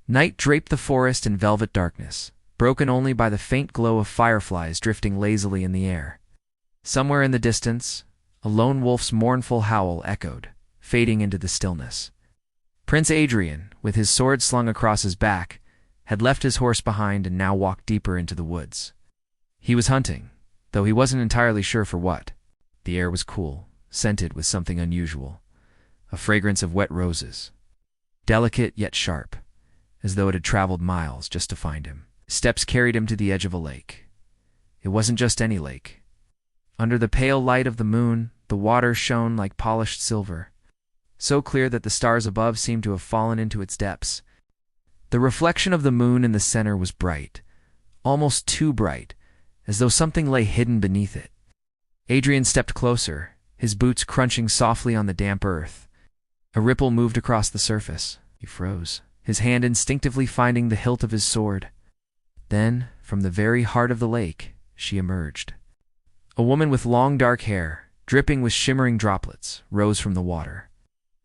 Night draped the forest in velvet darkness, broken only by the faint glow of fireflies drifting lazily in the air. Somewhere in the distance, a lone wolf's mournful howl echoed, fading into the stillness. Prince Adrian, with his sword slung across his back, had left his horse behind and now walked deeper into the woods. He was hunting, though he wasn't entirely sure for what. The air was cool, scented with something unusual, a fragrance of wet roses, delicate yet sharp, as though it had traveled miles just to find him. Steps carried him to the edge of a lake. It wasn't just any lake. Under the pale light of the moon, the water shone like polished silver, so clear that the stars above seemed to have fallen into its depths. The reflection of the moon in the center was bright, almost too bright, as though something lay hidden beneath it. Adrian stepped closer, his boots crunching softly on the damp earth. A ripple moved across the surface. He froze, his hand instinctively finding the hilt of his sword. Then, from the very heart of the lake, she emerged. A woman with long dark hair, dripping with shimmering droplets, rose from the water.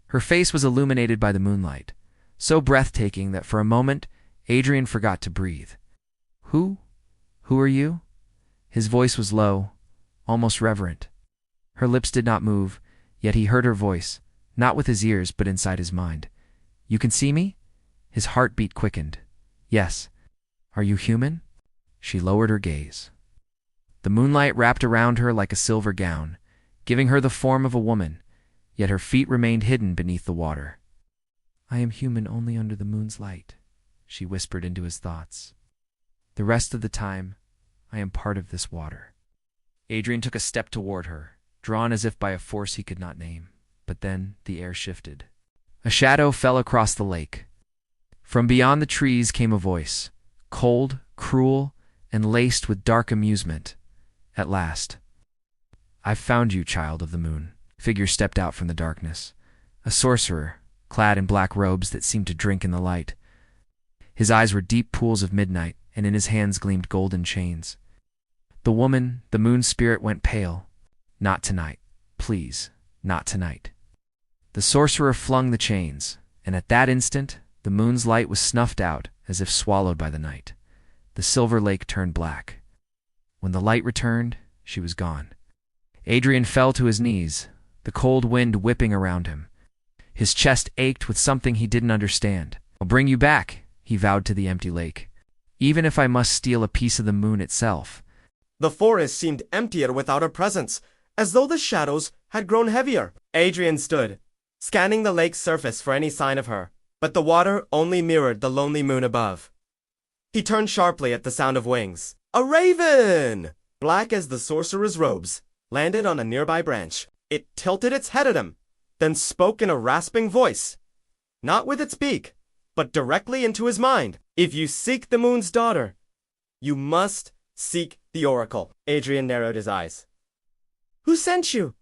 Her face was illuminated by the moonlight, so breathtaking that for a moment Adrian forgot to breathe. Who are you?" His voice was low, almost reverent. Her lips did not move, yet he heard her voice, not with his ears but inside his mind. "You can see me?" His heartbeat quickened. "Yes. Are you human?" She lowered her gaze. The moonlight wrapped around her like a silver gown, giving her the form of a woman, yet her feet remained hidden beneath the water. "I am human only under the moon's light," she whispered into his thoughts. "The rest of the time, I am part of this water." Adrian took a step toward her, drawn as if by a force he could not name. But then the air shifted. A shadow fell across the lake. From beyond the trees came a voice, cold, cruel, and laced with dark amusement. At last. "I've found you, child of the moon." A figure stepped out from the darkness. A sorcerer, clad in black robes that seemed to drink in the light. His eyes were deep pools of midnight, and in his hands gleamed golden chains. The woman, the moon spirit, went pale. "Not tonight. Please, not tonight." The sorcerer flung the chains, and at that instant, the moon's light was snuffed out as if swallowed by the night. The silver lake turned black. When the light returned, she was gone. Adrian fell to his knees, the cold wind whipping around him. His chest ached with something he didn't understand. "I'll bring you back," he vowed to the empty lake, "even if I must steal a piece of the moon itself." The forest seemed emptier without her presence, as though the shadows had grown heavier. Adrian stood, scanning the lake's surface for any sign of her, but the water only mirrored the lonely moon above. He turned sharply at the sound of wings. A raven, black as the sorcerer's robes, landed on a nearby branch. It tilted its head at him, then spoke in a rasping voice, not with its beak, but directly into his mind. "If you seek the moon's daughter, you must seek the oracle." Adrian narrowed his eyes. "Who sent you?"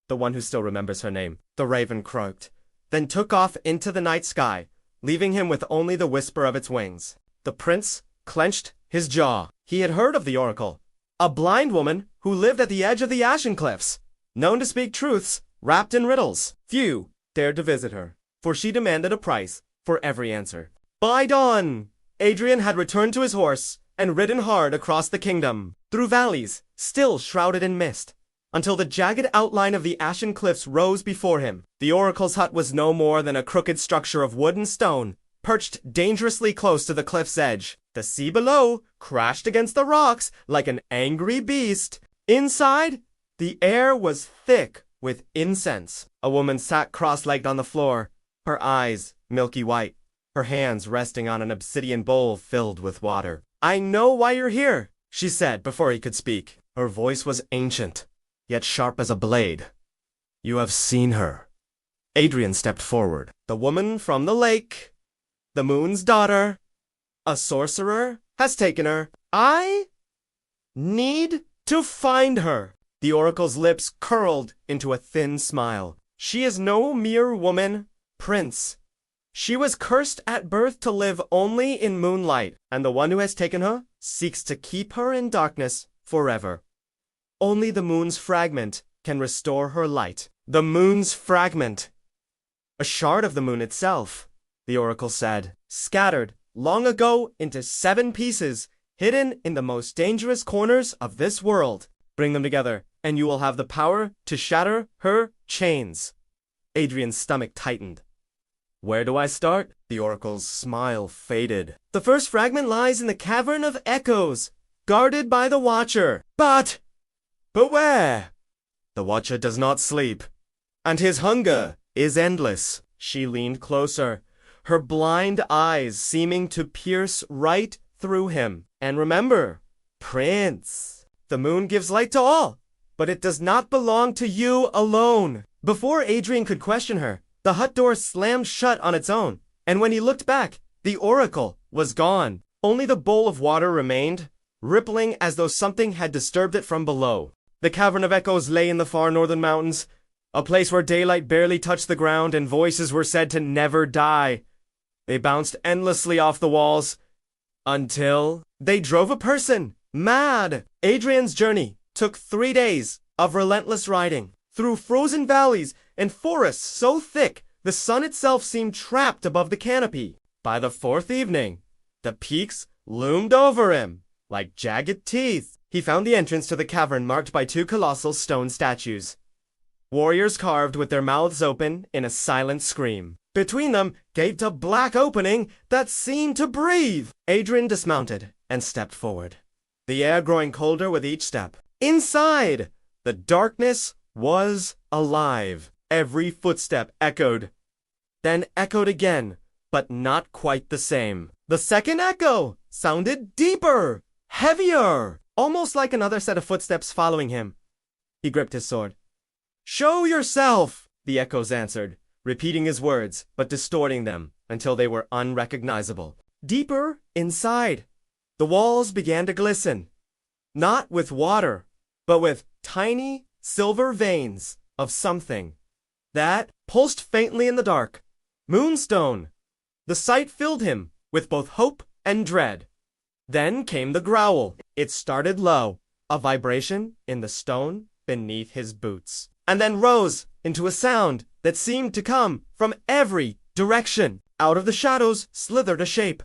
"The one who still remembers her name," the raven croaked, then took off into the night sky, leaving him with only the whisper of its wings. The prince clenched his jaw. He had heard of the oracle, a blind woman who lived at the edge of the Ashen Cliffs, known to speak truths wrapped in riddles. Few dared to visit her, for she demanded a price for every answer. By dawn, Adrian had returned to his horse and ridden hard across the kingdom, through valleys still shrouded in mist, until the jagged outline of the Ashen Cliffs rose before him. The oracle's hut was no more than a crooked structure of wood and stone, perched dangerously close to the cliff's edge. The sea below crashed against the rocks like an angry beast. Inside, the air was thick with incense. A woman sat cross-legged on the floor, her eyes milky white, her hands resting on an obsidian bowl filled with water. "I know why you're here," she said before he could speak. Her voice was ancient, yet sharp as a blade. "You have seen her." Adrian stepped forward. "The woman from the lake, the moon's daughter, a sorcerer, has taken her. I need to find her." The oracle's lips curled into a thin smile. "She is no mere woman, prince. She was cursed at birth to live only in moonlight, and the one who has taken her seeks to keep her in darkness forever. Only the moon's fragment can restore her light." The moon's fragment. A shard of the moon itself, the oracle said, scattered long ago into 7 pieces, hidden in the most dangerous corners of this world. Bring them together, and you will have the power to shatter her chains. Adrian's stomach tightened. Where do I start? The oracle's smile faded. The first fragment lies in the Cavern of Echoes, guarded by the Watcher. But where? The Watcher does not sleep, and his hunger is endless. She leaned closer, her blind eyes seeming to pierce right through him. And remember, Prince, the moon gives light to all, but it does not belong to you alone. Before Adrian could question her, the hut door slammed shut on its own, and when he looked back, the oracle was gone. Only the bowl of water remained, rippling as though something had disturbed it from below. The Cavern of Echoes lay in the far northern mountains, a place where daylight barely touched the ground and voices were said to never die. They bounced endlessly off the walls, until they drove a person mad. Adrian's journey took 3 days of relentless riding, through frozen valleys and forests so thick the sun itself seemed trapped above the canopy. By the 4th evening, the peaks loomed over him like jagged teeth. He found the entrance to the cavern marked by 2 colossal stone statues, warriors carved with their mouths open in a silent scream. Between them gaped a black opening that seemed to breathe. Adrian dismounted and stepped forward, the air growing colder with each step. Inside, the darkness was alive. Every footstep echoed, then echoed again, but not quite the same. The second echo sounded deeper, heavier, almost like another set of footsteps following him. He gripped his sword. "Show yourself," the echoes answered, repeating his words, but distorting them until they were unrecognizable. Deeper inside, the walls began to glisten, not with water, but with tiny silver veins of something that pulsed faintly in the dark. Moonstone! The sight filled him with both hope and dread. Then came the growl. It started low, a vibration in the stone beneath his boots, and then rose into a sound that seemed to come from every direction. Out of the shadows slithered a shape,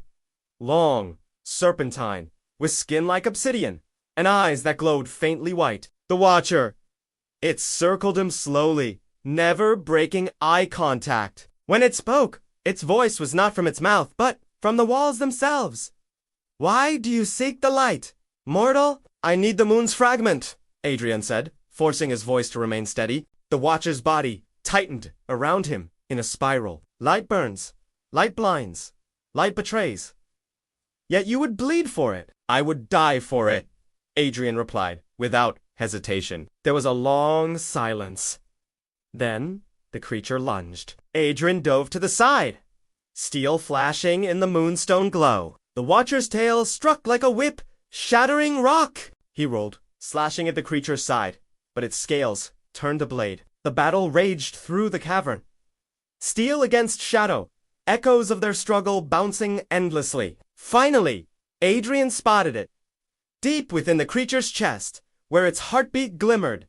long, serpentine, with skin like obsidian, and eyes that glowed faintly white. The Watcher! It circled him slowly, never breaking eye contact. When it spoke, its voice was not from its mouth, but from the walls themselves. "Why do you seek the light, mortal?" "I need the moon's fragment," Adrian said, forcing his voice to remain steady. The Watcher's body tightened around him in a spiral. "Light burns, light blinds, light betrays. Yet you would bleed for it." "I would die for it," Adrian replied, without hesitation. There was a long silence. Then the creature lunged. Adrian dove to the side, steel flashing in the moonstone glow. The Watcher's tail struck like a whip, shattering rock. He rolled, slashing at the creature's side, but its scales turned to blade. The battle raged through the cavern. Steel against shadow, echoes of their struggle bouncing endlessly. Finally, Adrian spotted it, deep within the creature's chest, where its heartbeat glimmered,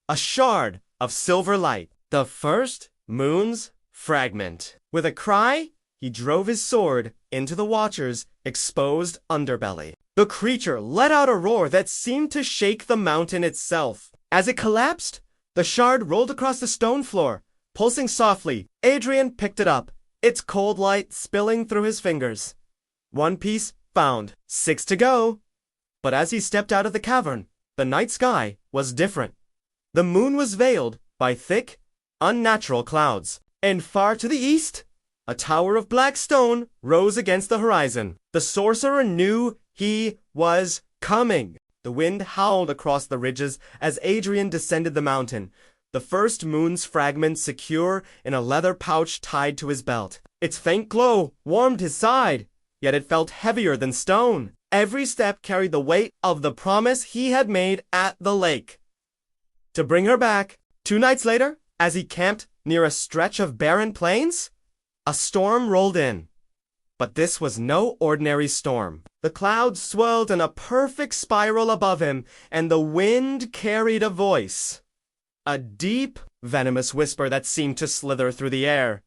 a shard of silver light. The first moon's fragment. With a cry, he drove his sword into the Watcher's exposed underbelly. The creature let out a roar that seemed to shake the mountain itself. As it collapsed, the shard rolled across the stone floor, pulsing softly. Adrian picked it up, its cold light spilling through his fingers. 1 piece found, 6 to go. But as he stepped out of the cavern, the night sky was different. The moon was veiled by thick, unnatural clouds, and far to the east, a tower of black stone rose against the horizon. The sorcerer knew he was coming. The wind howled across the ridges as Adrian descended the mountain, the first moon's fragment secure in a leather pouch tied to his belt. Its faint glow warmed his side, yet it felt heavier than stone. Every step carried the weight of the promise he had made at the lake to bring her back. 2 nights later, as he camped near a stretch of barren plains, a storm rolled in. But this was no ordinary storm. The clouds swirled in a perfect spiral above him, and the wind carried a voice, a deep, venomous whisper that seemed to slither through the air.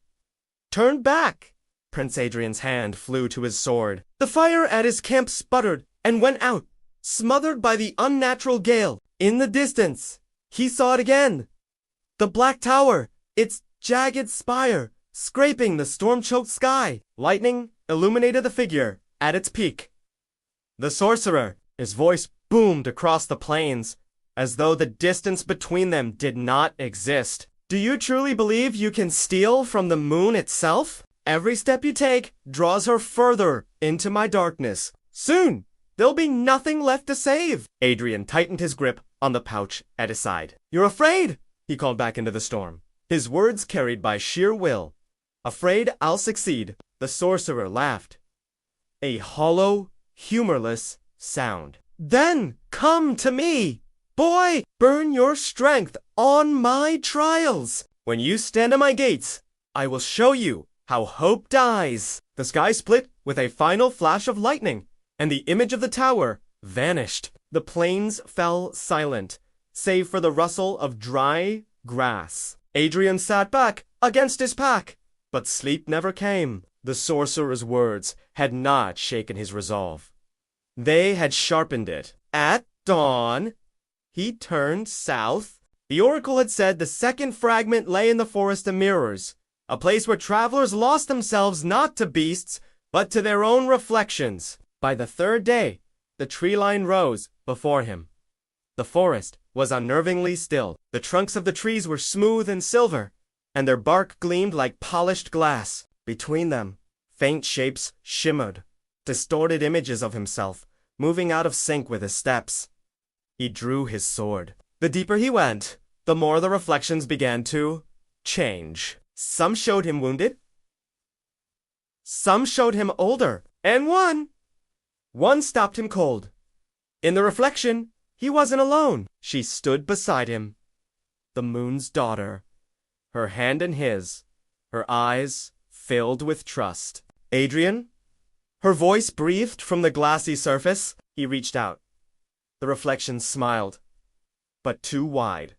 "Turn back, Prince Adrian's hand flew to his sword. The fire at his camp sputtered and went out, smothered by the unnatural gale. In the distance, he saw it again. The black tower, its jagged spire, scraping the storm-choked sky. Lightning illuminated the figure at its peak. The sorcerer, his voice boomed across the plains, as though the distance between them did not exist. Do you truly believe you can steal from the moon itself? Every step you take draws her further into my darkness. Soon, there'll be nothing left to save. Adrian tightened his grip on the pouch at his side. You're afraid, he called back into the storm, his words carried by sheer will. Afraid I'll succeed, the sorcerer laughed. A hollow, humorless sound. Then come to me. Boy, burn your strength on my trials. When you stand at my gates, I will show you how hope dies. The sky split with a final flash of lightning, and the image of the tower vanished. The plains fell silent, save for the rustle of dry grass. Adrian sat back against his pack, but sleep never came. The sorcerer's words had not shaken his resolve. They had sharpened it. At dawn, he turned south. The oracle had said the second fragment lay in the Forest of Mirrors, a place where travelers lost themselves not to beasts, but to their own reflections. By the third day, the tree line rose before him. The forest was unnervingly still. The trunks of the trees were smooth and silver, and their bark gleamed like polished glass. Between them, faint shapes shimmered, distorted images of himself, moving out of sync with his steps. He drew his sword. The deeper he went, the more the reflections began to change. Some showed him wounded. Some showed him older. And one stopped him cold. In the reflection, he wasn't alone. She stood beside him, the moon's daughter, her hand in his, her eyes filled with trust. Adrian? Her voice breathed from the glassy surface. He reached out. The reflection smiled, but too wide,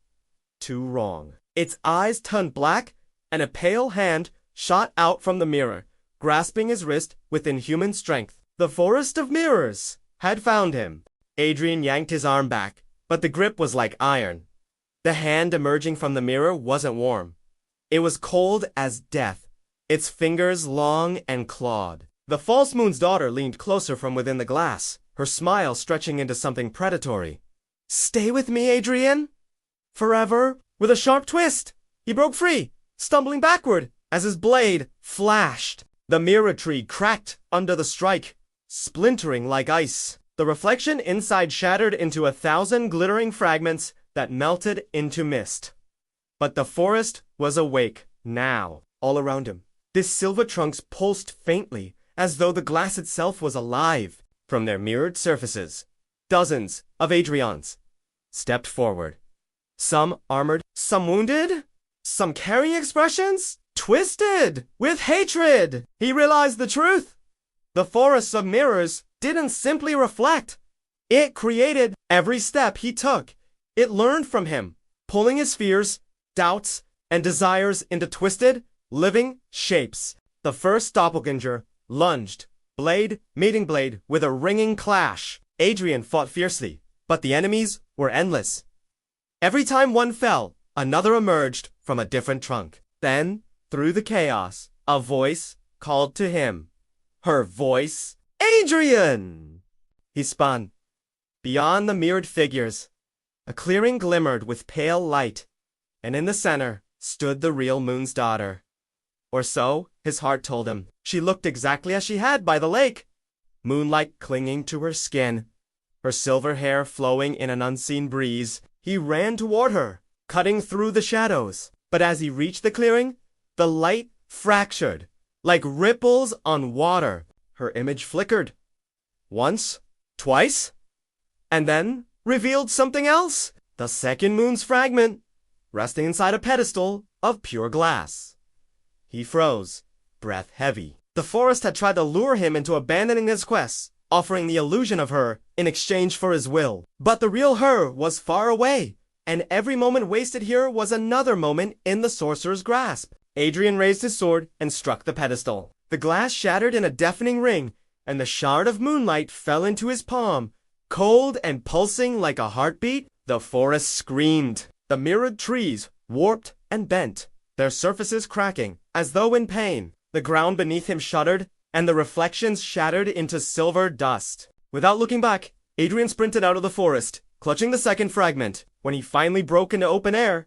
too wrong. Its eyes turned black, and a pale hand shot out from the mirror, grasping his wrist with inhuman strength. The Forest of Mirrors had found him. Adrian yanked his arm back, but the grip was like iron. The hand emerging from the mirror wasn't warm. It was cold as death, its fingers long and clawed. The false moon's daughter leaned closer from within the glass, her smile stretching into something predatory. Stay with me, Adrian? Forever? With a sharp twist, he broke free, stumbling backward as his blade flashed. The mirror tree cracked under the strike, splintering like ice. The reflection inside shattered into 1,000 glittering fragments that melted into mist. But the forest was awake now, all around him. This silver trunks pulsed faintly, as though the glass itself was alive. From their mirrored surfaces, dozens of Adrians stepped forward. Some armored, some wounded, some carrying expressions twisted with hatred. He realized the truth. The Forest of Mirrors didn't simply reflect. It created every step he took. It learned from him, pulling his fears, doubts, and desires into twisted, living shapes. The first doppelganger lunged, blade meeting blade with a ringing clash. Adrian fought fiercely, but the enemies were endless. Every time one fell, another emerged from a different trunk. Then, through the chaos, a voice called to him. Her voice, Adrian! He spun. Beyond the mirrored figures, a clearing glimmered with pale light, and in the center stood the real moon's daughter. Or so his heart told him. She looked exactly as she had by the lake, moonlight clinging to her skin, her silver hair flowing in an unseen breeze. He ran toward her, cutting through the shadows. But as he reached the clearing, the light fractured, like ripples on water. Her image flickered. Once, twice, and then revealed something else. The second moon's fragment, resting inside a pedestal of pure glass. He froze, breath heavy. The forest had tried to lure him into abandoning his quest, offering the illusion of her in exchange for his will. But the real her was far away, and every moment wasted here was another moment in the sorcerer's grasp. Adrian raised his sword and struck the pedestal. The glass shattered in a deafening ring, and the shard of moonlight fell into his palm. Cold and pulsing like a heartbeat, the forest screamed. The mirrored trees warped and bent, their surfaces cracking, as though in pain. The ground beneath him shuddered, and the reflections shattered into silver dust. Without looking back, Adrian sprinted out of the forest, clutching the second fragment. When he finally broke into open air,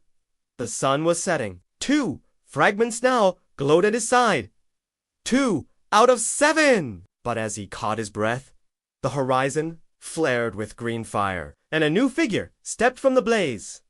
the sun was setting. 2 fragments now glowed at his side. 2 out of 7! But as he caught his breath, the horizon flared with green fire, and a new figure stepped from the blaze.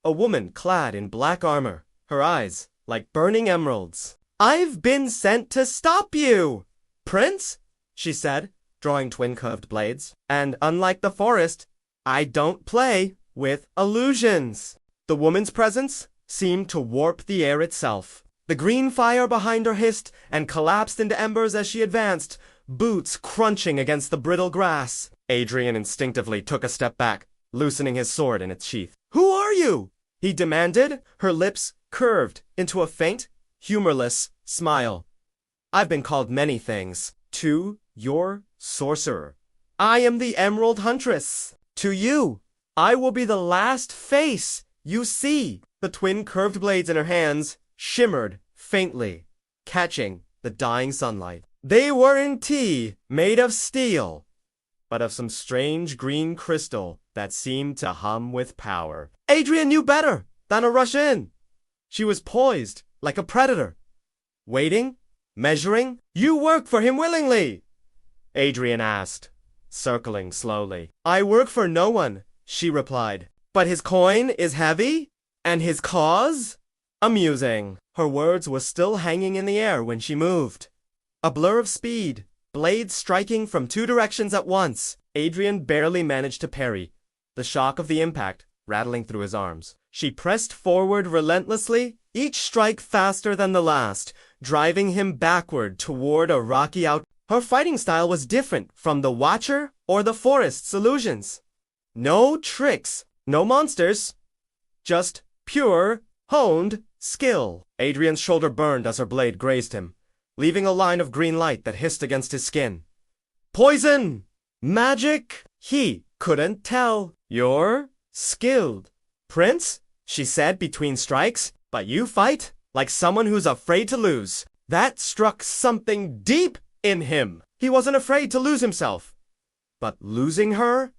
A woman clad in black armor, her eyes like burning emeralds. "I've been sent to stop you, Prince," she said, drawing twin curved blades. "And unlike the forest, I don't play with illusions." The woman's presence seemed to warp the air itself. The green fire behind her hissed and collapsed into embers as she advanced, boots crunching against the brittle grass. Adrian instinctively took a step back, loosening his sword in its sheath. "Who are you?" he demanded, her lips curved into a faint, humorless smile. "I've been called many things. To your sorcerer, I am the Emerald Huntress. To you, I will be the last face you see." The twin curved blades in her hands shimmered faintly, catching the dying sunlight. They weren't made of steel, but of some strange green crystal that seemed to hum with power. Adrian knew better than to rush in. She was poised like a predator, waiting, measuring. "You work for him willingly?" Adrian asked, circling slowly. "I work for no one," she replied. "But his coin is heavy, and his cause amusing." Her words were still hanging in the air when she moved. A blur of speed, blades striking from 2 directions at once. Adrian barely managed to parry, the shock of the impact rattling through his arms. She pressed forward relentlessly, each strike faster than the last, driving him backward toward a rocky out. Her fighting style was different from the Watcher or the Forest's illusions. No tricks, no monsters, just pure, honed skill. Adrian's shoulder burned as her blade grazed him, leaving a line of green light that hissed against his skin. Poison! Magic! He couldn't tell. "You're skilled, Prince," she said between strikes, "but you fight like someone who's afraid to lose." That struck something deep in him. He wasn't afraid to lose himself. But losing her?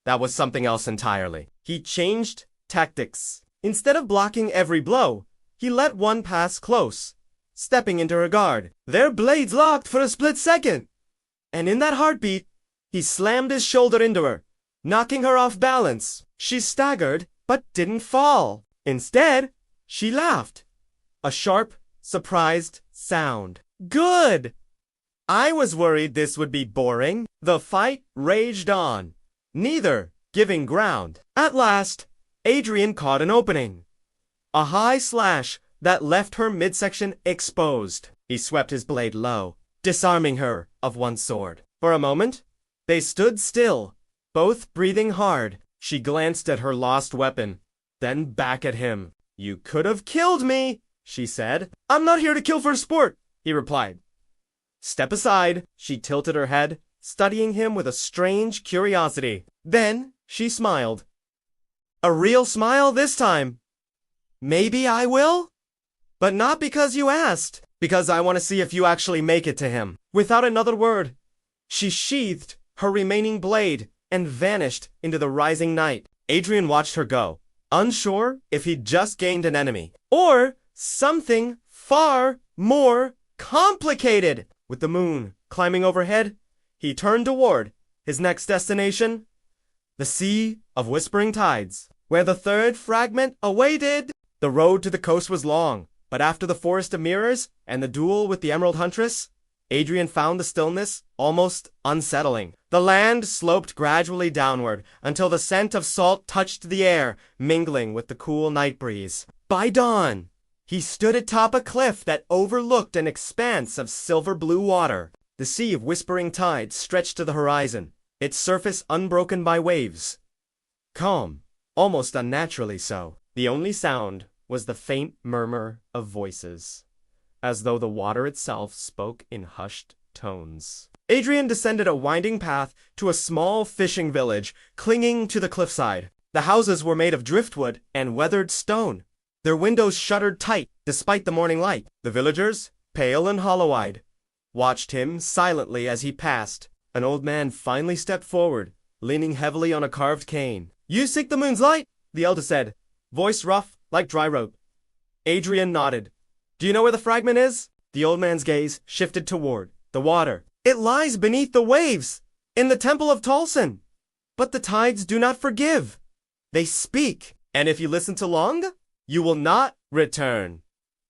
That was something else entirely. He changed tactics. Instead of blocking every blow, he let one pass close, stepping into her guard. Their blades locked for a split second. And in that heartbeat, he slammed his shoulder into her, knocking her off balance. She staggered, but didn't fall. Instead, she laughed. A sharp, surprised sound. "Good! I was worried this would be boring." The fight raged on, neither giving ground. At last, Adrian caught an opening. A high slash that left her midsection exposed. He swept his blade low, disarming her of one sword. For a moment, they stood still, both breathing hard. She glanced at her lost weapon, then back at him. "You could have killed me," she said. "I'm not here to kill for sport," he replied. "Step aside." She tilted her head, studying him with a strange curiosity. Then she smiled. A real smile this time. "Maybe I will? But not because you asked. Because I want to see if you actually make it to him." Without another word, she sheathed her remaining blade and vanished into the rising night. Adrian watched her go, unsure if he'd just gained an enemy, or something far more complicated. With the moon climbing overhead, he turned toward his next destination, the Sea of Whispering Tides, where the 3rd fragment awaited. The road to the coast was long, but after the Forest of Mirrors and the duel with the Emerald Huntress, Adrian found the stillness almost unsettling. The land sloped gradually downward until the scent of salt touched the air, mingling with the cool night breeze. By dawn, he stood atop a cliff that overlooked an expanse of silver-blue water. The Sea of Whispering Tides stretched to the horizon, its surface unbroken by waves. Calm, almost unnaturally so. The only sound was the faint murmur of voices. as though the water itself spoke in hushed tones. Adrian descended a winding path to a small fishing village, clinging to the cliffside. The houses were made of driftwood and weathered stone. Their windows shuttered tight despite the morning light. The villagers, pale and hollow-eyed, watched him silently as he passed. An old man finally stepped forward, leaning heavily on a carved cane. "You seek the moon's light?" the elder said, voice rough like dry rope. Adrian nodded. "Do you know where the fragment is?" The old man's gaze shifted toward the water. "It lies beneath the waves, in the temple of Tolson. But the tides do not forgive. They speak, and if you listen too long, you will not return."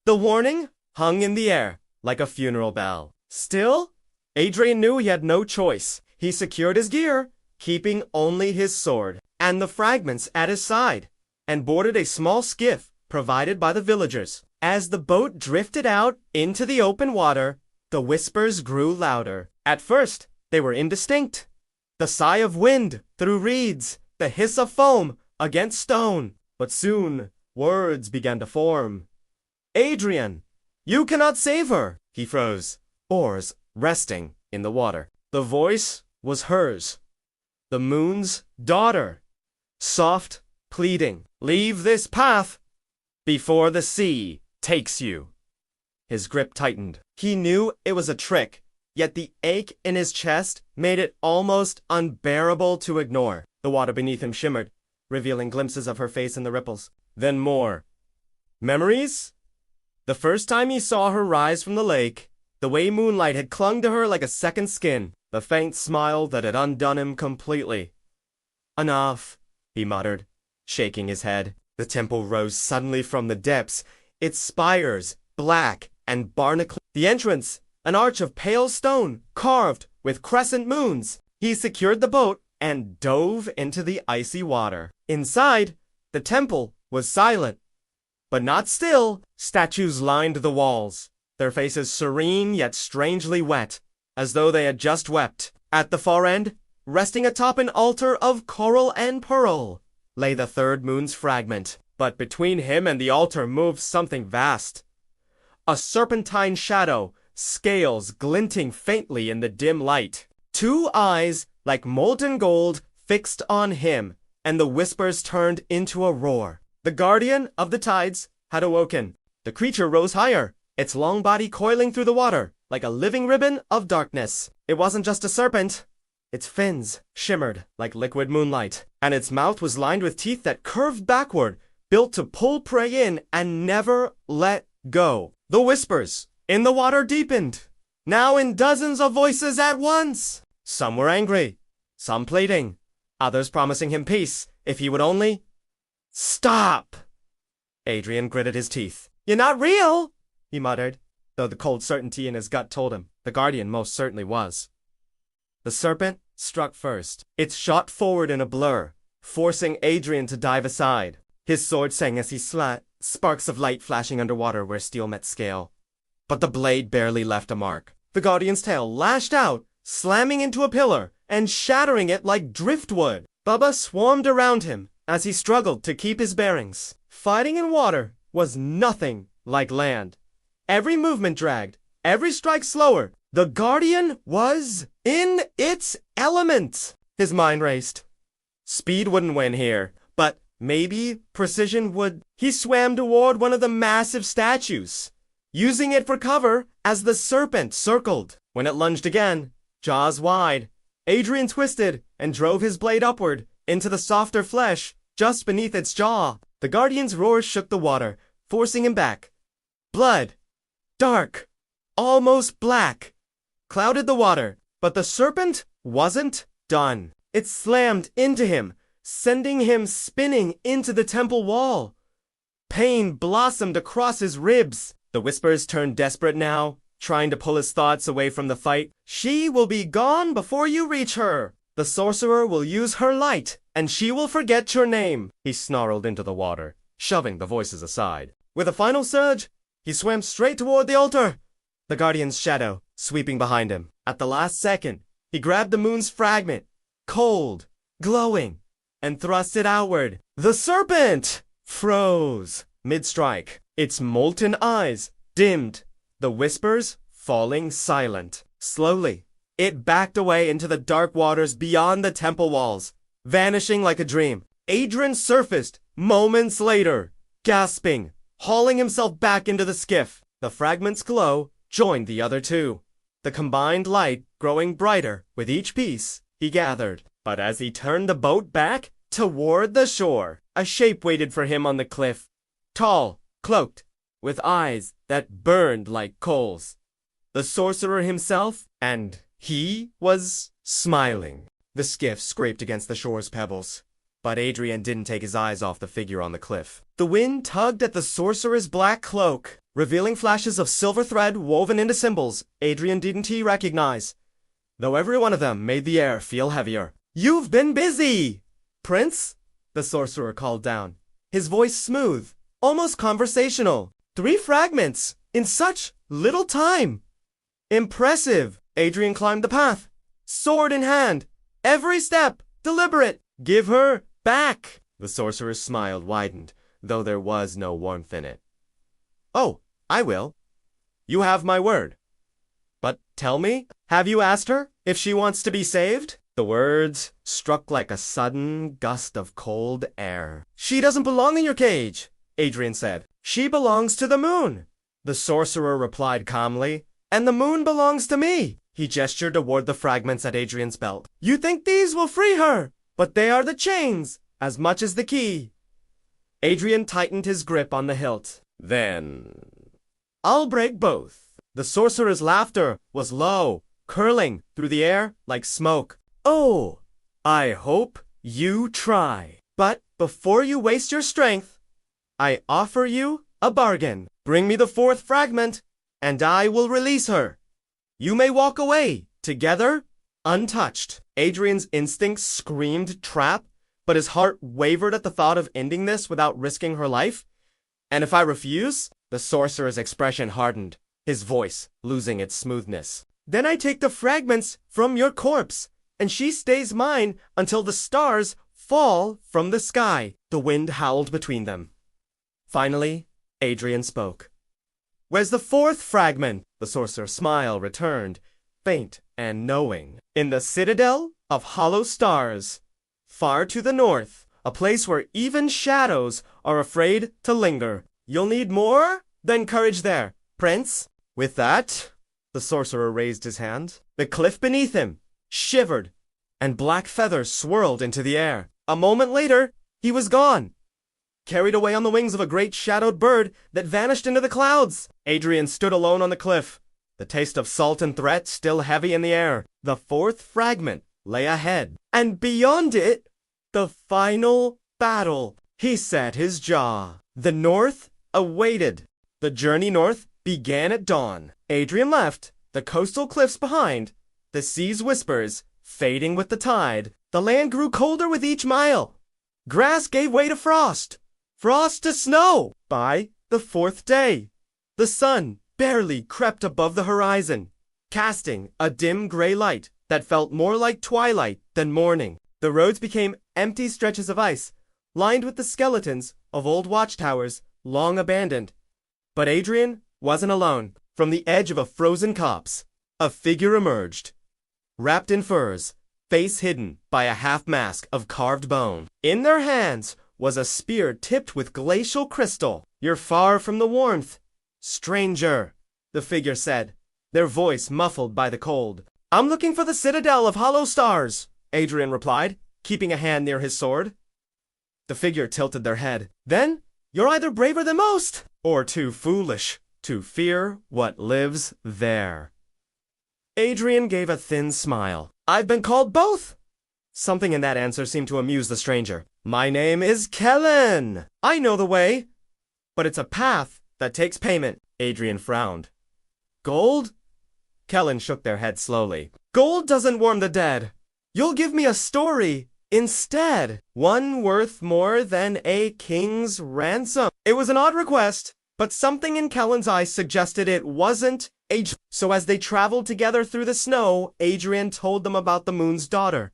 The warning hung in the air like a funeral bell. Still, Adrian knew he had no choice. He secured his gear, keeping only his sword and the fragments at his side, and boarded a small skiff provided by the villagers. As the boat drifted out into the open water, the whispers grew louder. At first, they were indistinct. The sigh of wind through reeds, the hiss of foam against stone. But soon, words began to form. "Adrian, you cannot save her!" He froze, oars resting in the water. The voice was hers, the moon's daughter, soft, pleading. "Leave this path before the sea takes you." His grip tightened. He knew it was a trick, yet the ache in his chest made it almost unbearable to ignore. The water beneath him shimmered, revealing glimpses of her face in the ripples. Then more. Memories? The first time he saw her rise from the lake, the way moonlight had clung to her like a second skin, the faint smile that had undone him completely. "Enough," he muttered, shaking his head. The temple rose suddenly from the depths, its spires black and barnacled. The entrance, an arch of pale stone carved with crescent moons. He secured the boat and dove into the icy water. Inside, the temple was silent, but not still. Statues lined the walls, their faces serene yet strangely wet, as though they had just wept. At the far end, resting atop an altar of coral and pearl, lay the third moon's fragment. But between him and the altar moved something vast. A serpentine shadow, scales glinting faintly in the dim light. Two eyes, like molten gold, fixed on him, and the whispers turned into a roar. The guardian of the tides had awoken. The creature rose higher, its long body coiling through the water, like a living ribbon of darkness. It wasn't just a serpent. Its fins shimmered like liquid moonlight, and its mouth was lined with teeth that curved backward, built to pull prey in and never let go. The whispers in the water deepened, now in dozens of voices at once. Some were angry, some pleading, others promising him peace if he would only stop. Adrian gritted his teeth. "You're not real," he muttered, though the cold certainty in his gut told him the guardian most certainly was. The serpent struck first. It shot forward in a blur, forcing Adrian to dive aside. His sword sang as he slat, sparks of light flashing underwater where steel met scale. But the blade barely left a mark. The guardian's tail lashed out, slamming into a pillar and shattering it like driftwood. Bubba swarmed around him as he struggled to keep his bearings. Fighting in water was nothing like land. Every movement dragged, every strike slower. The guardian was in its element. His mind raced. Speed wouldn't win here, but maybe precision would. He swam toward one of the massive statues, using it for cover as the serpent circled. When it lunged again, jaws wide, Adrian twisted and drove his blade upward into the softer flesh just beneath its jaw. The guardian's roar shook the water, forcing him back. Blood, dark, almost black, clouded the water, but the serpent wasn't done. It slammed into him, sending him spinning into the temple wall. Pain blossomed across his ribs. The whispers turned desperate now, trying to pull his thoughts away from the fight. "She will be gone before you reach her. The sorcerer will use her light, and she will forget your name," he snarled into the water, shoving the voices aside. With a final surge, he swam straight toward the altar, the guardian's shadow sweeping behind him. At the last second, he grabbed the moon's fragment, cold, glowing, and thrust it outward. The serpent froze mid-strike, its molten eyes dimmed the whispers falling silent. Slowly, it backed away into the dark waters beyond the temple walls, vanishing like a dream. Adrian surfaced moments later, gasping, hauling himself back into the skiff. The fragment's glow joined the other two, the combined light growing brighter with each piece he gathered. But as he turned the boat back toward the shore, a shape waited for him on the cliff, tall, cloaked, with eyes that burned like coals. The sorcerer himself, and he was smiling. The skiff scraped against the shore's pebbles, but Adrian didn't take his eyes off the figure on the cliff. The wind tugged at the sorcerer's black cloak, revealing flashes of silver thread woven into symbols Adrian didn't recognize, though every one of them made the air feel heavier. "You've been busy, Prince," the sorcerer called down, his voice smooth, almost conversational. "3 fragments in such little time. Impressive." Adrian climbed the path, sword in hand, every step deliberate. "Give her back." The sorcerer's smile widened, though there was no warmth in it. "Oh, I will. You have my word. But tell me, have you asked her if she wants to be saved?" The words struck like a sudden gust of cold air. "She doesn't belong in your cage," Adrian said. "She belongs to the moon," the sorcerer replied calmly. "And the moon belongs to me." He gestured toward the fragments at Adrian's belt. "You think these will free her, but they are the chains as much as the key." Adrian tightened his grip on the hilt. "Then I'll break both." The sorcerer's laughter was low, curling through the air like smoke. "Oh, I hope you try. But before you waste your strength, I offer you a bargain. Bring me the 4th fragment, and I will release her. You may walk away, together, untouched." Adrian's instincts screamed trap, but his heart wavered at the thought of ending this without risking her life. "And if I refuse?" The sorcerer's expression hardened, his voice losing its smoothness. "Then I take the fragments from your corpse, and she stays mine until the stars fall from the sky." The wind howled between them. Finally, Adrian spoke. "Where's the 4th fragment?" The sorcerer's smile returned, faint and knowing. "In the citadel of hollow stars, far to the north, a place where even shadows are afraid to linger. You'll need more than courage there, Prince." With that, the sorcerer raised his hand. The cliff beneath him shivered, and black feathers swirled into the air. A moment later, he was gone, carried away on the wings of a great shadowed bird that vanished into the clouds. Adrian stood alone on the cliff, the taste of salt and threat still heavy in the air. The 4th fragment lay ahead, and beyond it, the final battle. He set his jaw. The north awaited. The journey north began at dawn. Adrian left, the coastal cliffs behind, the sea's whispers fading with the tide. The land grew colder with each mile. Grass gave way to frost, frost to snow. By the 4th day, the sun barely crept above the horizon, casting a dim gray light that felt more like twilight than morning. The roads became empty stretches of ice, lined with the skeletons of old watchtowers long abandoned. But Adrian wasn't alone. From the edge of a frozen copse, a figure emerged, wrapped in furs, face hidden by a half-mask of carved bone. In their hands was a spear tipped with glacial crystal. "You're far from the warmth, stranger," the figure said, their voice muffled by the cold. "I'm looking for the citadel of hollow stars," Adrian replied, keeping a hand near his sword. The figure tilted their head. "Then you're either braver than most, or too foolish to fear what lives there." Adrian gave a thin smile. "I've been called both." Something in that answer seemed to amuse the stranger. "My name is Kellen. I know the way, but it's a path that takes payment." Adrian frowned. "Gold?" Kellen shook their head slowly. "Gold doesn't warm the dead. You'll give me a story instead, one worth more than a king's ransom." It was an odd request, but something in Kellen's eyes suggested it wasn't so as they traveled together through the snow, Adrian told them about the moon's daughter,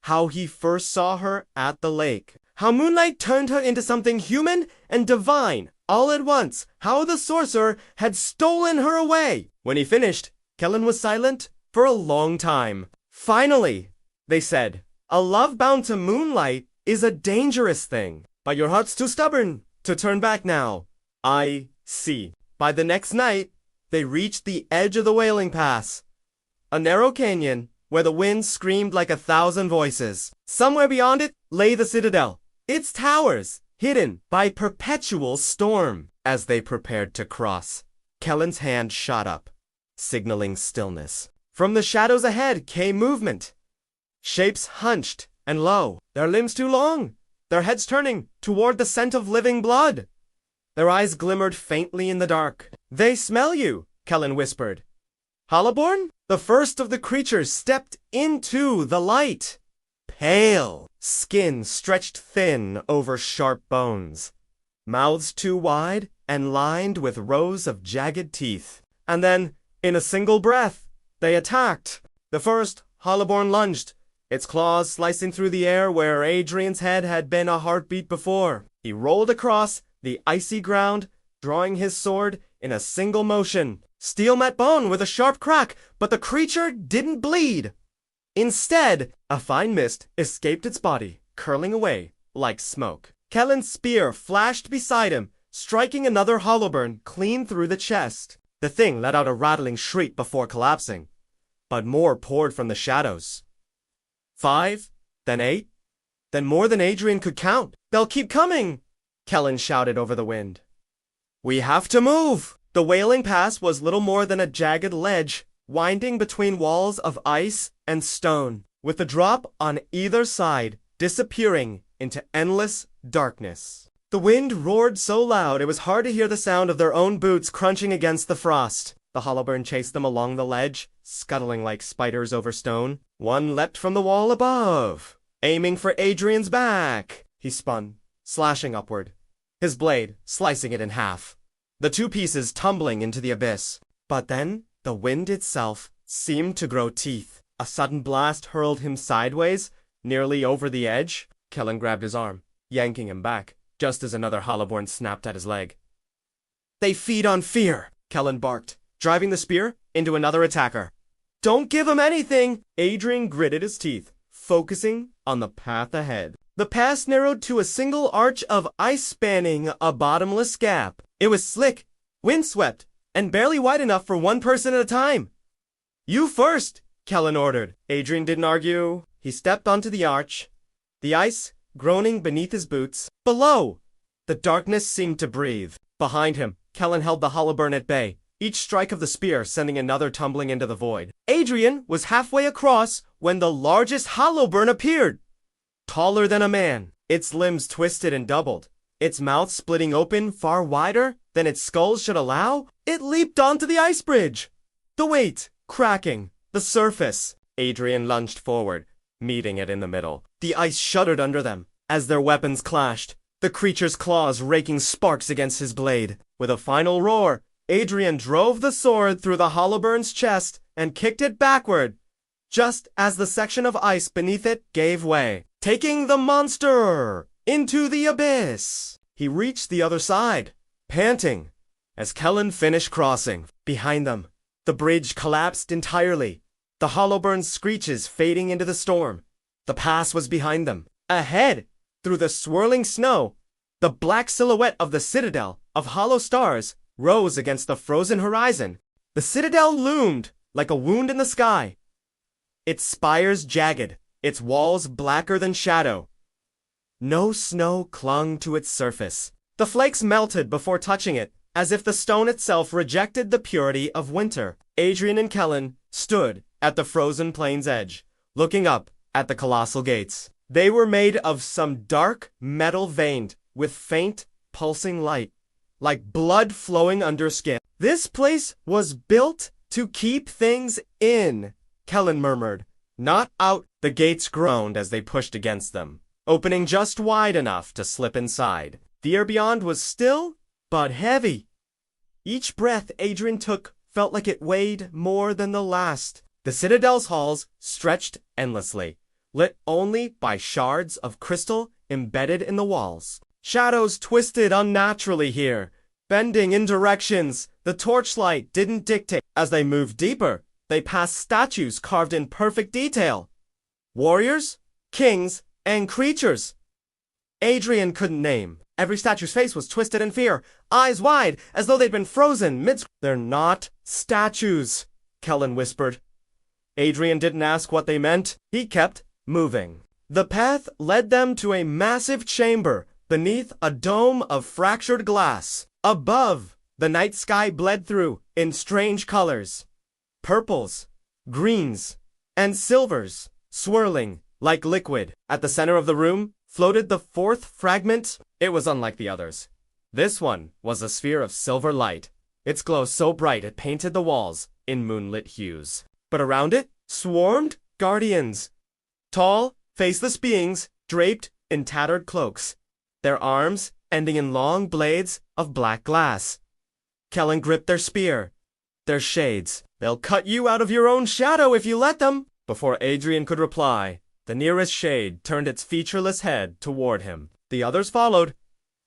how he first saw her at the lake, how moonlight turned her into something human and divine all at once how the sorcerer had stolen her away. When he finished, Kellen was silent for a long time. Finally, they said, a love bound to moonlight is a dangerous thing, but your heart's too stubborn to turn back now. I see. By the next night, they reached the edge of the Wailing Pass, a narrow canyon where the wind screamed like 1,000 voices. Somewhere beyond it lay the citadel, its towers hidden by perpetual storm. As they prepared to cross, Kellen's hand shot up, signaling stillness. From the shadows ahead came movement. Shapes hunched and low, their limbs too long, their heads turning toward the scent of living blood. Their eyes glimmered faintly in the dark. They smell you, Kellen whispered. Hollowborn? The first of the creatures stepped into the light. Pale, skin stretched thin over sharp bones, mouths too wide and lined with rows of jagged teeth. And then, in a single breath, they attacked. The first, Hollowborn lunged, its claws slicing through the air where Adrian's head had been a heartbeat before. He rolled across the icy ground, drawing his sword in a single motion. Steel met bone with a sharp crack, but the creature didn't bleed. Instead, a fine mist escaped its body, curling away like smoke. Kellen's spear flashed beside him, striking another Hollowborn clean through the chest. The thing let out a rattling shriek before collapsing, but more poured from the shadows. 5, then 8, then more than Adrian could count. They'll keep coming, Kellen shouted over the wind. We have to move! The Wailing Pass was little more than a jagged ledge, winding between walls of ice and stone, with the drop on either side disappearing into endless darkness. The wind roared so loud it was hard to hear the sound of their own boots crunching against the frost. The Hollowborn chased them along the ledge, scuttling like spiders over stone. One leapt from the wall above, aiming for Adrian's back. He spun, slashing upward, his blade slicing it in half, the two pieces tumbling into the abyss. But then the wind itself seemed to grow teeth. A sudden blast hurled him sideways, nearly over the edge. Kellen grabbed his arm, yanking him back, just as another Hollowborn snapped at his leg. They feed on fear, Kellen barked, driving the spear into another attacker. Don't give him anything! Adrian gritted his teeth, focusing on the path ahead. The pass narrowed to a single arch of ice spanning a bottomless gap. It was slick, windswept, and barely wide enough for one person at a time. You first, Kellen ordered. Adrian didn't argue. He stepped onto the arch, the ice groaning beneath his boots. Below, the darkness seemed to breathe. Behind him, Kellen held the Hollowborn at bay, each strike of the spear sending another tumbling into the void. Adrian was halfway across when the largest Hollowborn appeared. Taller than a man, its limbs twisted and doubled, its mouth splitting open far wider than its skull should allow. It leaped onto the ice bridge, the weight cracking the surface. Adrian lunged forward, meeting it in the middle. The ice shuddered under them as their weapons clashed, the creature's claws raking sparks against his blade. With a final roar, Adrian drove the sword through the Hollowborn's chest and kicked it backward, just as the section of ice beneath it gave way, taking the monster into the abyss. He reached the other side, panting, as Kellen finished crossing. Behind them, the bridge collapsed entirely, the Hollowborn's screeches fading into the storm. The pass was behind them. Ahead, through the swirling snow, the black silhouette of the citadel of hollow stars rose against the frozen horizon. The citadel loomed like a wound in the sky, its spires jagged, its walls blacker than shadow. No snow clung to its surface. The flakes melted before touching it, as if the stone itself rejected the purity of winter. Adrian and Kellen stood at the frozen plain's edge, looking up at the colossal gates. They were made of some dark metal veined with faint, pulsing light, like blood flowing under skin. This place was built to keep things in, Kellen murmured, not out. The gates groaned as they pushed against them, opening just wide enough to slip inside. The air beyond was still, but heavy. Each breath Adrian took felt like it weighed more than the last. The citadel's halls stretched endlessly, lit only by shards of crystal embedded in the walls. Shadows twisted unnaturally here, bending in directions the torchlight didn't dictate. As they moved deeper, they passed statues carved in perfect detail. Warriors, kings, and creatures Adrian couldn't name. Every statue's face was twisted in fear, eyes wide, as though they'd been frozen mid- They're not statues, Kellen whispered. Adrian didn't ask what they meant. He kept moving. The path led them to a massive chamber beneath a dome of fractured glass. Above, the night sky bled through in strange colors. Purples, greens, and silvers, swirling like liquid. At the center of the room floated the fourth fragment. It was unlike the others. This one was a sphere of silver light, its glow so bright it painted the walls in moonlit hues. But around it swarmed guardians, tall, faceless beings draped in tattered cloaks, their arms ending in long blades of black glass. Kellen gripped their spear, their shades. They'll cut you out of your own shadow if you let them. Before Adrian could reply, the nearest shade turned its featureless head toward him. The others followed,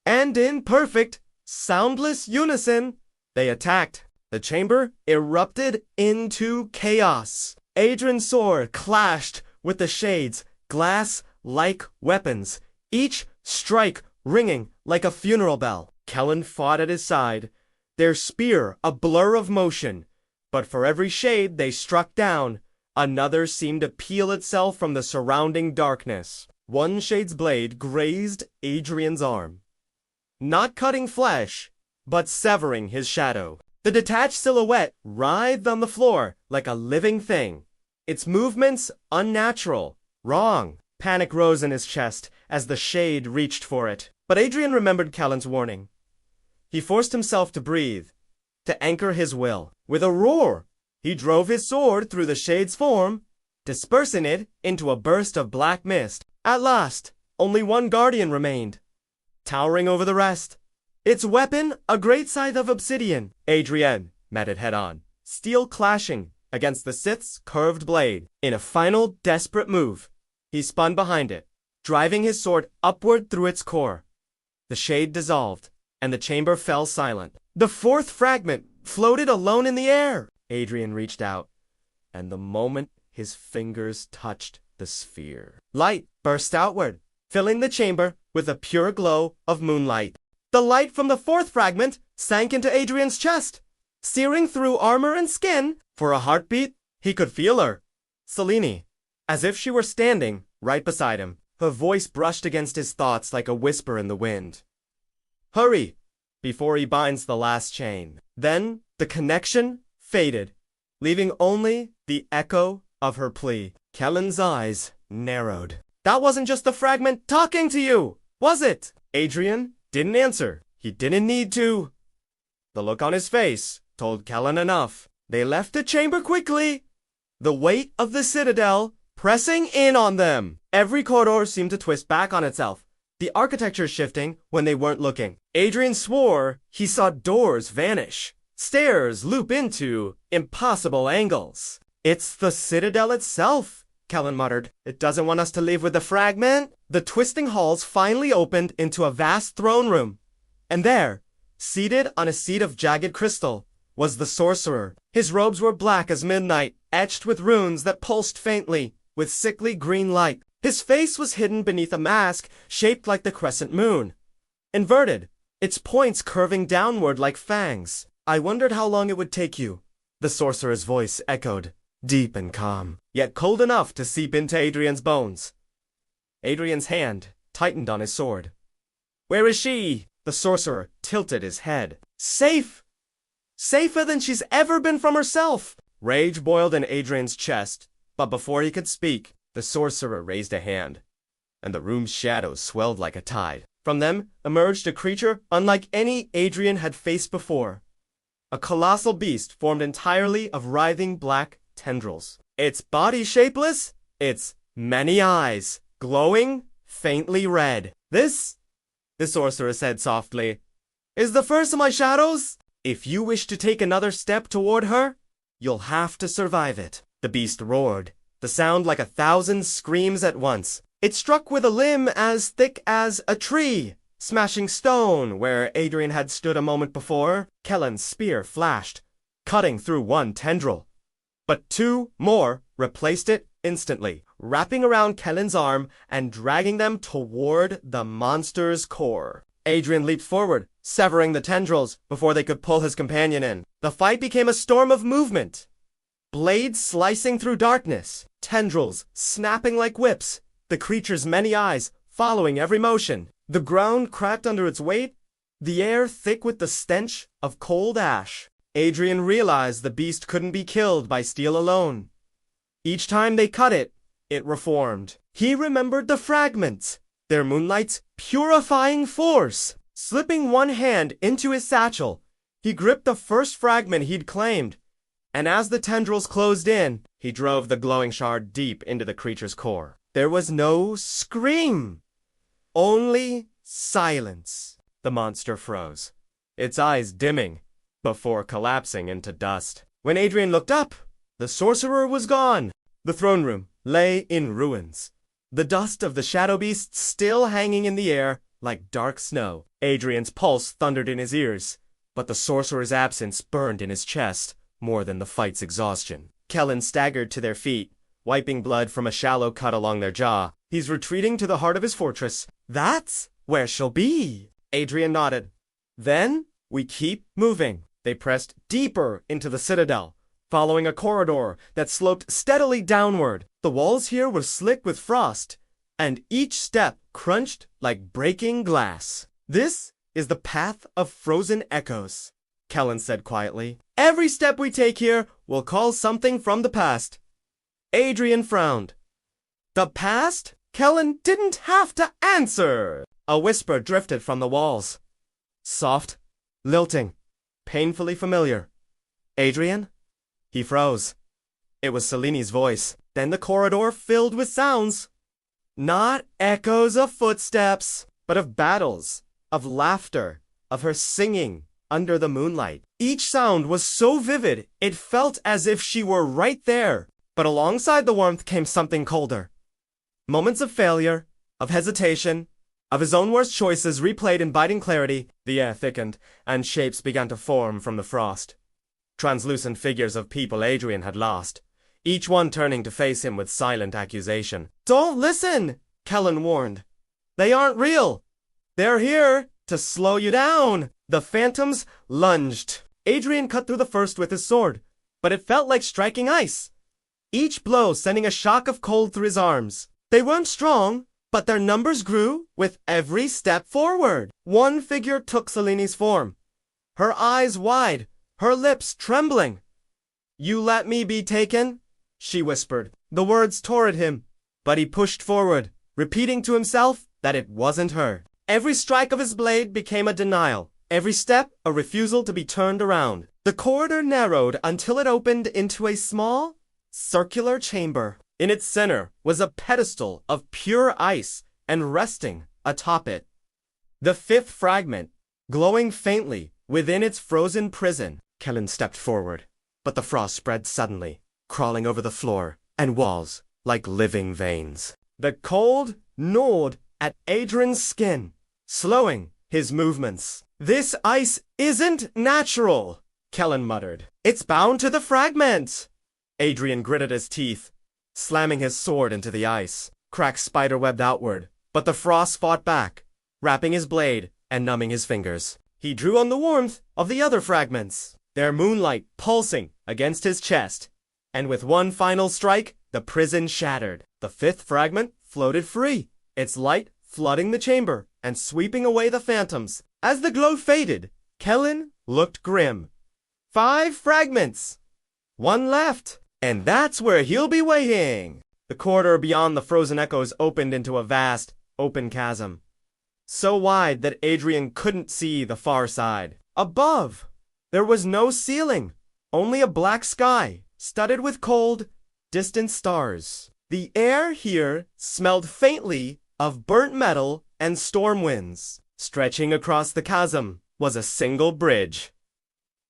and in perfect, soundless unison, they attacked. The chamber erupted into chaos. Adrian's sword clashed with the shades, glass-like weapons, each strike ringing like a funeral bell. Kellen fought at his side, their spear a blur of motion, but for every shade they struck down, another seemed to peel itself from the surrounding darkness. One shade's blade grazed Adrian's arm, not cutting flesh, but severing his shadow. The detached silhouette writhed on the floor like a living thing, its movements unnatural, wrong. Panic rose in his chest as the shade reached for it. But Adrian remembered Kellen's warning. He forced himself to breathe, to anchor his will. With a roar, he drove his sword through the shade's form, dispersing it into a burst of black mist. At last, only one guardian remained, towering over the rest. Its weapon, a great scythe of obsidian. Adrian met it head-on, steel clashing against the Sith's curved blade. In a final, desperate move, he spun behind it, driving his sword upward through its core. The shade dissolved, and the chamber fell silent. The fourth fragment floated alone in the air. Adrian reached out, and the moment his fingers touched the sphere, light burst outward, filling the chamber with a pure glow of moonlight. The light from the fourth fragment sank into Adrian's chest, searing through armor and skin. For a heartbeat, he could feel her, Selene, as if she were standing right beside him. Her voice brushed against his thoughts like a whisper in the wind. Hurry, before he binds the last chain. Then the connection faded, leaving only the echo of her plea. Kellen's eyes narrowed. That wasn't just the fragment talking to you, was it? Adrian didn't answer. He didn't need to. The look on his face told Kellen enough. They left the chamber quickly, the weight of the citadel pressing in on them. Every corridor seemed to twist back on itself, the architecture shifting when they weren't looking. Adrian swore he saw doors vanish, stairs loop into impossible angles. It's the citadel itself, Kellen muttered. It doesn't want us to leave with the fragment. The twisting halls finally opened into a vast throne room, and there, seated on a seat of jagged crystal, was the sorcerer. His robes were black as midnight, etched with runes that pulsed faintly with sickly green light. His face was hidden beneath a mask shaped like the crescent moon, inverted, its points curving downward like fangs. I wondered how long it would take you, the sorcerer's voice echoed, deep and calm, yet cold enough to seep into Adrian's bones. Adrian's hand tightened on his sword. Where is she? The sorcerer tilted his head. Safe! Safer than she's ever been from herself! Rage boiled in Adrian's chest, but before he could speak, the sorcerer raised a hand, and the room's shadows swelled like a tide. From them emerged a creature unlike any Adrian had faced before. A colossal beast formed entirely of writhing black tendrils. Its body shapeless, its many eyes glowing faintly red. This, the sorcerer said softly, is the first of my shadows. If you wish to take another step toward her, you'll have to survive it. The beast roared, the sound like 1,000 screams at once. It struck with a limb as thick as a tree, smashing stone where Adrian had stood a moment before. Kellen's spear flashed, cutting through one tendril. But two more replaced it instantly, wrapping around Kellen's arm and dragging them toward the monster's core. Adrian leaped forward, severing the tendrils before they could pull his companion in. The fight became a storm of movement. Blades slicing through darkness, tendrils snapping like whips, the creature's many eyes following every motion. The ground cracked under its weight, the air thick with the stench of cold ash. Adrian realized the beast couldn't be killed by steel alone. Each time they cut it, it reformed. He remembered the fragments, their moonlight's purifying force. Slipping one hand into his satchel, he gripped the first fragment he'd claimed, and as the tendrils closed in, he drove the glowing shard deep into the creature's core. There was no scream, only silence. The monster froze, its eyes dimming before collapsing into dust. When Adrian looked up, the sorcerer was gone. The throne room lay in ruins, the dust of the shadow beast still hanging in the air like dark snow. Adrian's pulse thundered in his ears, but the sorcerer's absence burned in his chest more than the fight's exhaustion. Kellen staggered to their feet, wiping blood from a shallow cut along their jaw. He's retreating to the heart of his fortress. That's where she'll be. Adrian nodded. Then we keep moving. They pressed deeper into the citadel, following a corridor that sloped steadily downward. The walls here were slick with frost, and each step crunched like breaking glass. This is the path of frozen echoes, Kellen said quietly. Every step we take here will call something from the past. Adrian frowned. The past? Kellen didn't have to answer. A whisper drifted from the walls. Soft, lilting, painfully familiar. Adrian? He froze. It was Seleni's voice. Then the corridor filled with sounds. Not echoes of footsteps, but of battles, of laughter, of her singing under the moonlight. Each sound was so vivid, it felt as if she were right there. But alongside the warmth came something colder. Moments of failure, of hesitation, of his own worst choices replayed in biting clarity. The air thickened, and shapes began to form from the frost. Translucent figures of people Adrian had lost, each one turning to face him with silent accusation. Don't listen, Kellen warned. They aren't real. They're here to slow you down. The phantoms lunged. Adrian cut through the first with his sword, but it felt like striking ice, each blow sending a shock of cold through his arms. They weren't strong, but their numbers grew with every step forward. One figure took Seleni's form, her eyes wide, her lips trembling. You let me be taken? She whispered. The words tore at him, but he pushed forward, repeating to himself that it wasn't her. Every strike of his blade became a denial, every step a refusal to be turned around. The corridor narrowed until it opened into a small, circular chamber. In its center was a pedestal of pure ice, and resting atop it, the fifth fragment, glowing faintly within its frozen prison. Kellen stepped forward, but the frost spread suddenly, crawling over the floor and walls like living veins. The cold gnawed at Adrian's skin, slowing his movements. This ice isn't natural, Kellen muttered. It's bound to the fragment. Adrian gritted his teeth, slamming his sword into the ice. Cracks spiderwebbed outward, but the frost fought back, wrapping his blade and numbing his fingers. He drew on the warmth of the other fragments, their moonlight pulsing against his chest, and with one final strike, the prison shattered. The fifth fragment floated free, its light flooding the chamber and sweeping away the phantoms. As the glow faded, Kellen looked grim. 5 fragments! One left! And that's where he'll be waiting. The corridor beyond the frozen echoes opened into a vast, open chasm, so wide that Adrian couldn't see the far side. Above, there was no ceiling, only a black sky, studded with cold, distant stars. The air here smelled faintly of burnt metal and storm winds. Stretching across the chasm was a single bridge,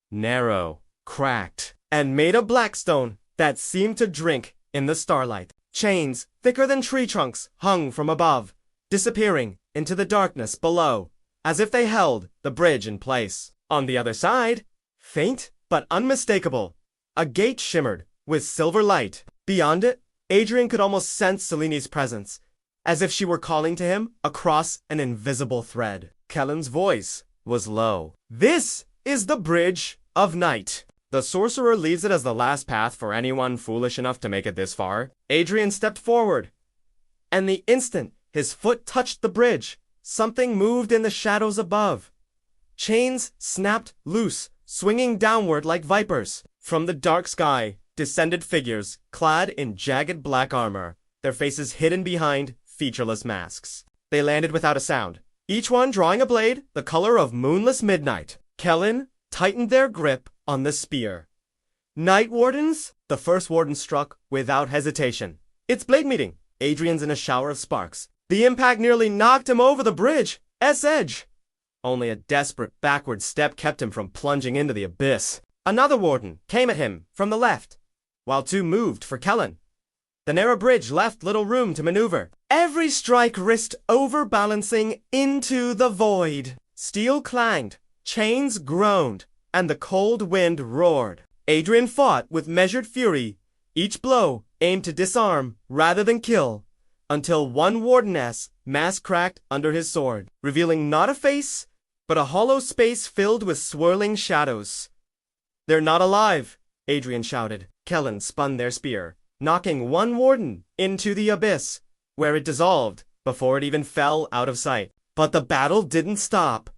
narrow, cracked, and made of blackstone that seemed to drink in the starlight. Chains, thicker than tree trunks, hung from above, disappearing into the darkness below. as if they held the bridge in place. On the other side, faint but unmistakable, a gate shimmered with silver light. Beyond it, Adrian could almost sense Seleni's presence, as if she were calling to him across an invisible thread. Kellen's voice was low. "This is the Bridge of Night." The sorcerer leaves it as the last path for anyone foolish enough to make it this far. Adrian stepped forward, and the instant his foot touched the bridge, something moved in the shadows above. Chains snapped loose, swinging downward like vipers. From the dark sky descended figures clad in jagged black armor, their faces hidden behind featureless masks. They landed without a sound, each one drawing a blade the color of moonless midnight. Kellen tightened their grip on the spear. "Night Wardens?" The first warden struck without hesitation. "It's blade meeting." Adrian's in a shower of sparks. The impact nearly knocked him over the bridge's edge. Only a desperate backward step kept him from plunging into the abyss. Another warden came at him from the left, while two moved for Kellen. The narrow bridge left little room to maneuver. Every strike risked overbalancing into the void. Steel clanged, chains groaned, and the cold wind roared. Adrian fought with measured fury, each blow aimed to disarm rather than kill, until one wardeness mask cracked under his sword, revealing not a face, but a hollow space filled with swirling shadows. "They're not alive," Adrian shouted. Kellen spun their spear, knocking one warden into the abyss, where it dissolved before it even fell out of sight. But the battle didn't stop.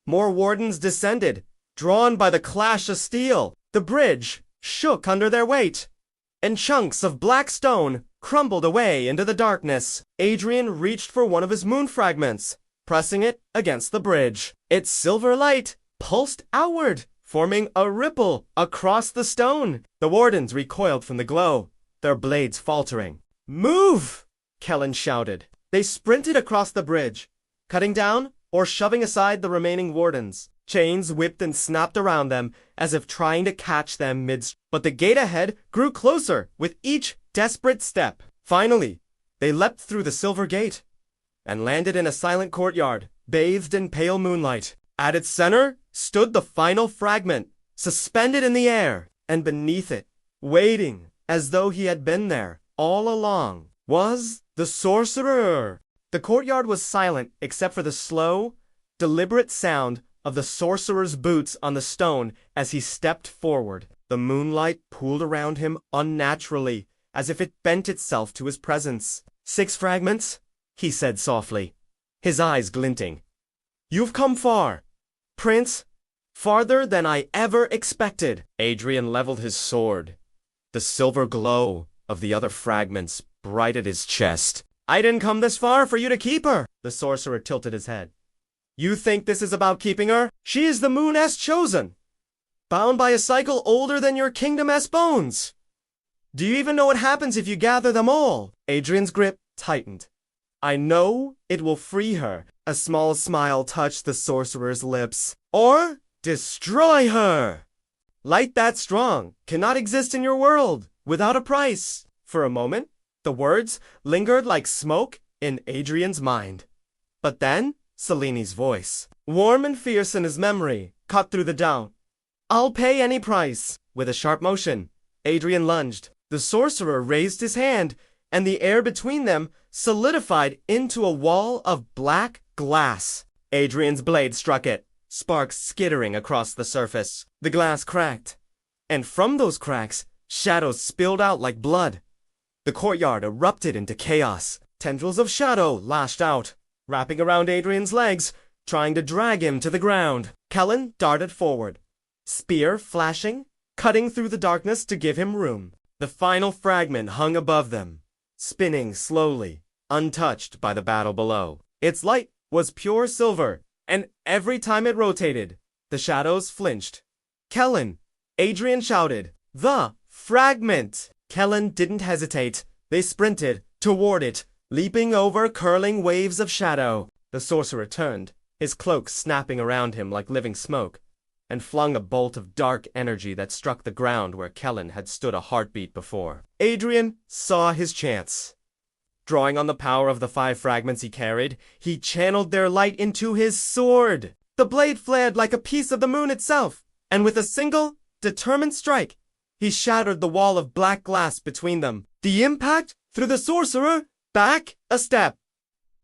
More wardens descended, drawn by the clash of steel. The bridge shook under their weight, and chunks of black stone crumbled away into the darkness. Adrian reached for one of his moon fragments, pressing it against the bridge. Its silver light pulsed outward, forming a ripple across the stone. The wardens recoiled from the glow, their blades faltering. "Move!" Kellen shouted. They sprinted across the bridge, cutting down or shoving aside the remaining wardens. Chains whipped and snapped around them, as if trying to catch them but the gate ahead grew closer with each desperate step. Finally, they leapt through the silver gate and landed in a silent courtyard, bathed in pale moonlight. At its center stood the final fragment, suspended in the air, and beneath it, waiting as though he had been there all along, was the sorcerer. The courtyard was silent except for the slow, deliberate sound of the sorcerer's boots on the stone as he stepped forward. The moonlight pooled around him unnaturally, as if it bent itself to his presence. "6 fragments," he said softly, his eyes glinting. "You've come far, Prince, farther than I ever expected." Adrian leveled his sword. The silver glow of the other fragments brightened his chest. "I didn't come this far for you to keep her." The sorcerer tilted his head. "You think this is about keeping her? She is the Moon's chosen, bound by a cycle older than your kingdom's bones. Do you even know what happens if you gather them all?" Adrian's grip tightened. "I know it will free her." A small smile touched the sorcerer's lips. "Or destroy her. Light that strong cannot exist in your world without a price." For a moment, the words lingered like smoke in Adrian's mind. But then, Seleni's voice, warm and fierce in his memory, cut through the doubt. "I'll pay any price." With a sharp motion, Adrian lunged. The sorcerer raised his hand, and the air between them solidified into a wall of black glass. Adrian's blade struck it, sparks skittering across the surface. The glass cracked, and from those cracks, shadows spilled out like blood. The courtyard erupted into chaos. Tendrils of shadow lashed out, wrapping around Adrian's legs, trying to drag him to the ground. Kellen darted forward, spear flashing, cutting through the darkness to give him room. The final fragment hung above them, spinning slowly, untouched by the battle below. Its light was pure silver, and every time it rotated, the shadows flinched. "Kellen!" Adrian shouted. "The fragment!" Kellen didn't hesitate. They sprinted toward it, leaping over curling waves of shadow. The sorcerer turned, his cloak snapping around him like living smoke, and flung a bolt of dark energy that struck the ground where Kellen had stood a heartbeat before. Adrian saw his chance. Drawing on the power of the 5 fragments he carried, he channeled their light into his sword. The blade flared like a piece of the moon itself, and with a single, determined strike, he shattered the wall of black glass between them. The impact threw the sorcerer back a step,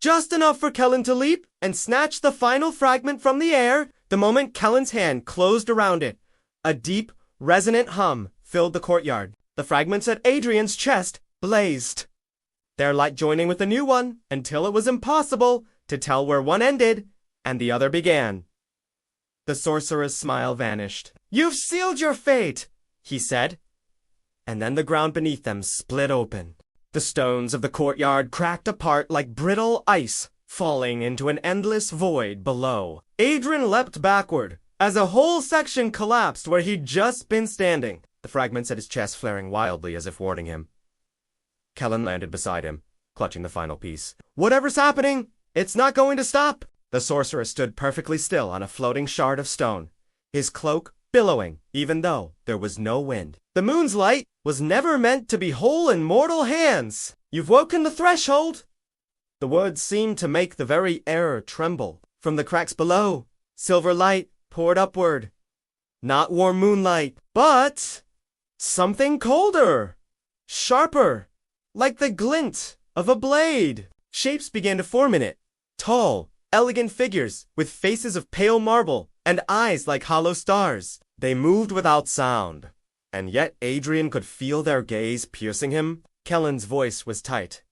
just enough for Kellen to leap and snatch the final fragment from the air. The moment Kellen's hand closed around it, a deep, resonant hum filled the courtyard. The fragments at Adrian's chest blazed, their light joining with the new one until it was impossible to tell where one ended and the other began. The sorcerer's smile vanished. "You've sealed your fate," he said, and then the ground beneath them split open. The stones of the courtyard cracked apart like brittle ice, falling into an endless void below. Adrian leapt backward as a whole section collapsed where he'd just been standing, the fragments at his chest flaring wildly as if warning him. Kellen landed beside him, clutching the final piece. "Whatever's happening, it's not going to stop." The sorcerer stood perfectly still on a floating shard of stone, his cloak billowing, even though there was no wind. "The moon's light was never meant to be whole in mortal hands. You've woken the threshold." The words seemed to make the very air tremble. From the cracks below, silver light poured upward. Not warm moonlight, but something colder, sharper, like the glint of a blade. Shapes began to form in it. Tall, elegant figures with faces of pale marble and eyes like hollow stars. They moved without sound, and yet Adrian could feel their gaze piercing him. Kellen's voice was tight.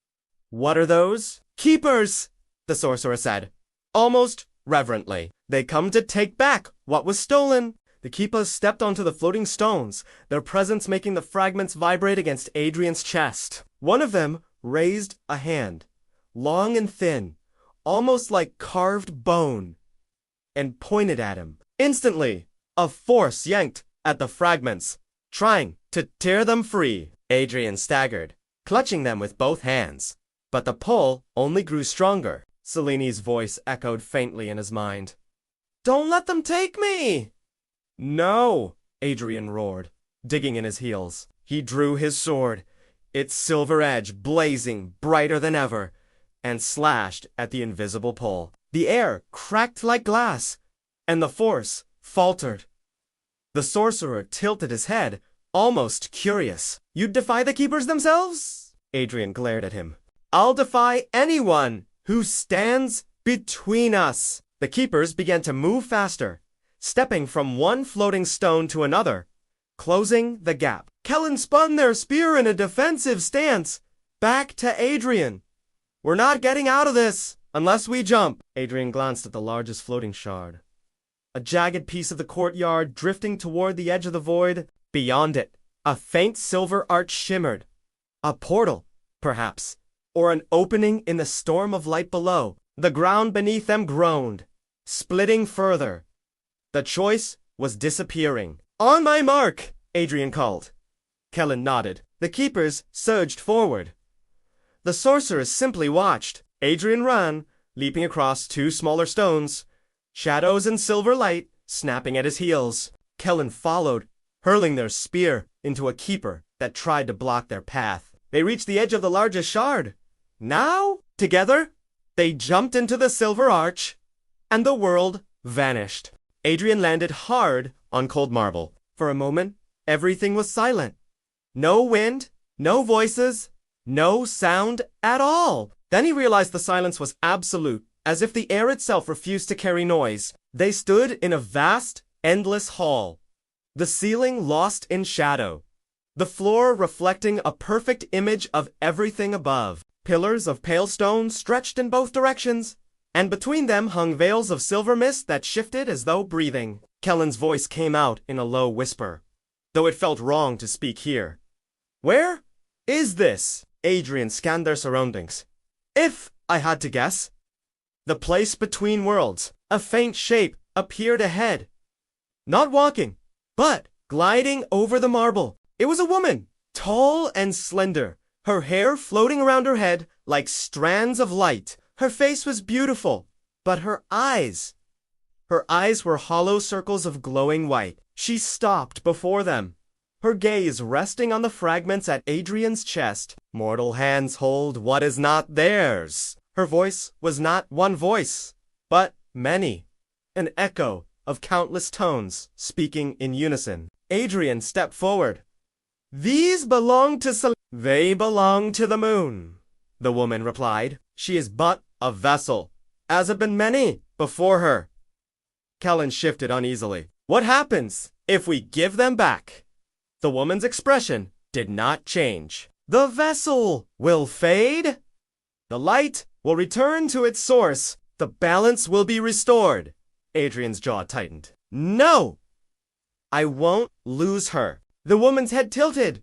"What are those?" "Keepers," the sorcerer said, almost reverently. "They come to take back what was stolen." The keepers stepped onto the floating stones, their presence making the fragments vibrate against Adrian's chest. One of them raised a hand, long and thin, almost like carved bone, and pointed at him. Instantly, a force yanked at the fragments, trying to tear them free. Adrian staggered, clutching them with both hands, but the pull only grew stronger. Seleni's voice echoed faintly in his mind. "Don't let them take me!" "No!" Adrian roared, digging in his heels. He drew his sword, its silver edge blazing brighter than ever, and slashed at the invisible pole. The air cracked like glass, and the force faltered. The sorcerer tilted his head, almost curious. "You'd defy the keepers themselves?" Adrian glared at him. "I'll defy anyone who stands between us." The keepers began to move faster, stepping from one floating stone to another, closing the gap. Kellen spun their spear in a defensive stance, back to Adrian. "We're not getting out of this unless we jump." Adrian glanced at the largest floating shard, a jagged piece of the courtyard drifting toward the edge of the void. Beyond it, a faint silver arch shimmered. A portal, perhaps, or an opening in the storm of light below. The ground beneath them groaned, splitting further. The choice was disappearing. "On my mark!" Adrian called. Kellen nodded. The keepers surged forward. The sorcerers simply watched. Adrian ran, leaping across 2 smaller stones, shadows and silver light snapping at his heels. Kellen followed, hurling their spear into a keeper that tried to block their path. They reached the edge of the largest shard. Now, together, they jumped into the silver arch, and the world vanished. Adrian landed hard on cold marble. For a moment, everything was silent. No wind, no voices, no sound at all. Then he realized the silence was absolute, as if the air itself refused to carry noise. They stood in a vast, endless hall, the ceiling lost in shadow, the floor reflecting a perfect image of everything above. Pillars of pale stone stretched in both directions, and between them hung veils of silver mist that shifted as though breathing. Kellen's voice came out in a low whisper, though it felt wrong to speak here. "Where is this?" Adrian scanned their surroundings. "If I had to guess, the place between worlds." A faint shape appeared ahead, not walking, but gliding over the marble. It was a woman, tall and slender, her hair floating around her head like strands of light. Her face was beautiful, but her eyes were hollow circles of glowing white. She stopped before them, her gaze resting on the fragments at Adrian's chest. Mortal hands hold what is not theirs. Her voice was not one voice, but many, an echo of countless tones speaking in unison. Adrian stepped forward. These belong to They belong to the moon, the woman replied. She is but a vessel, as have been many before her. Kellen shifted uneasily. What happens if we give them back? The woman's expression did not change. The vessel will fade. The light will return to its source. The balance will be restored. Adrian's jaw tightened. No! I won't lose her. The woman's head tilted.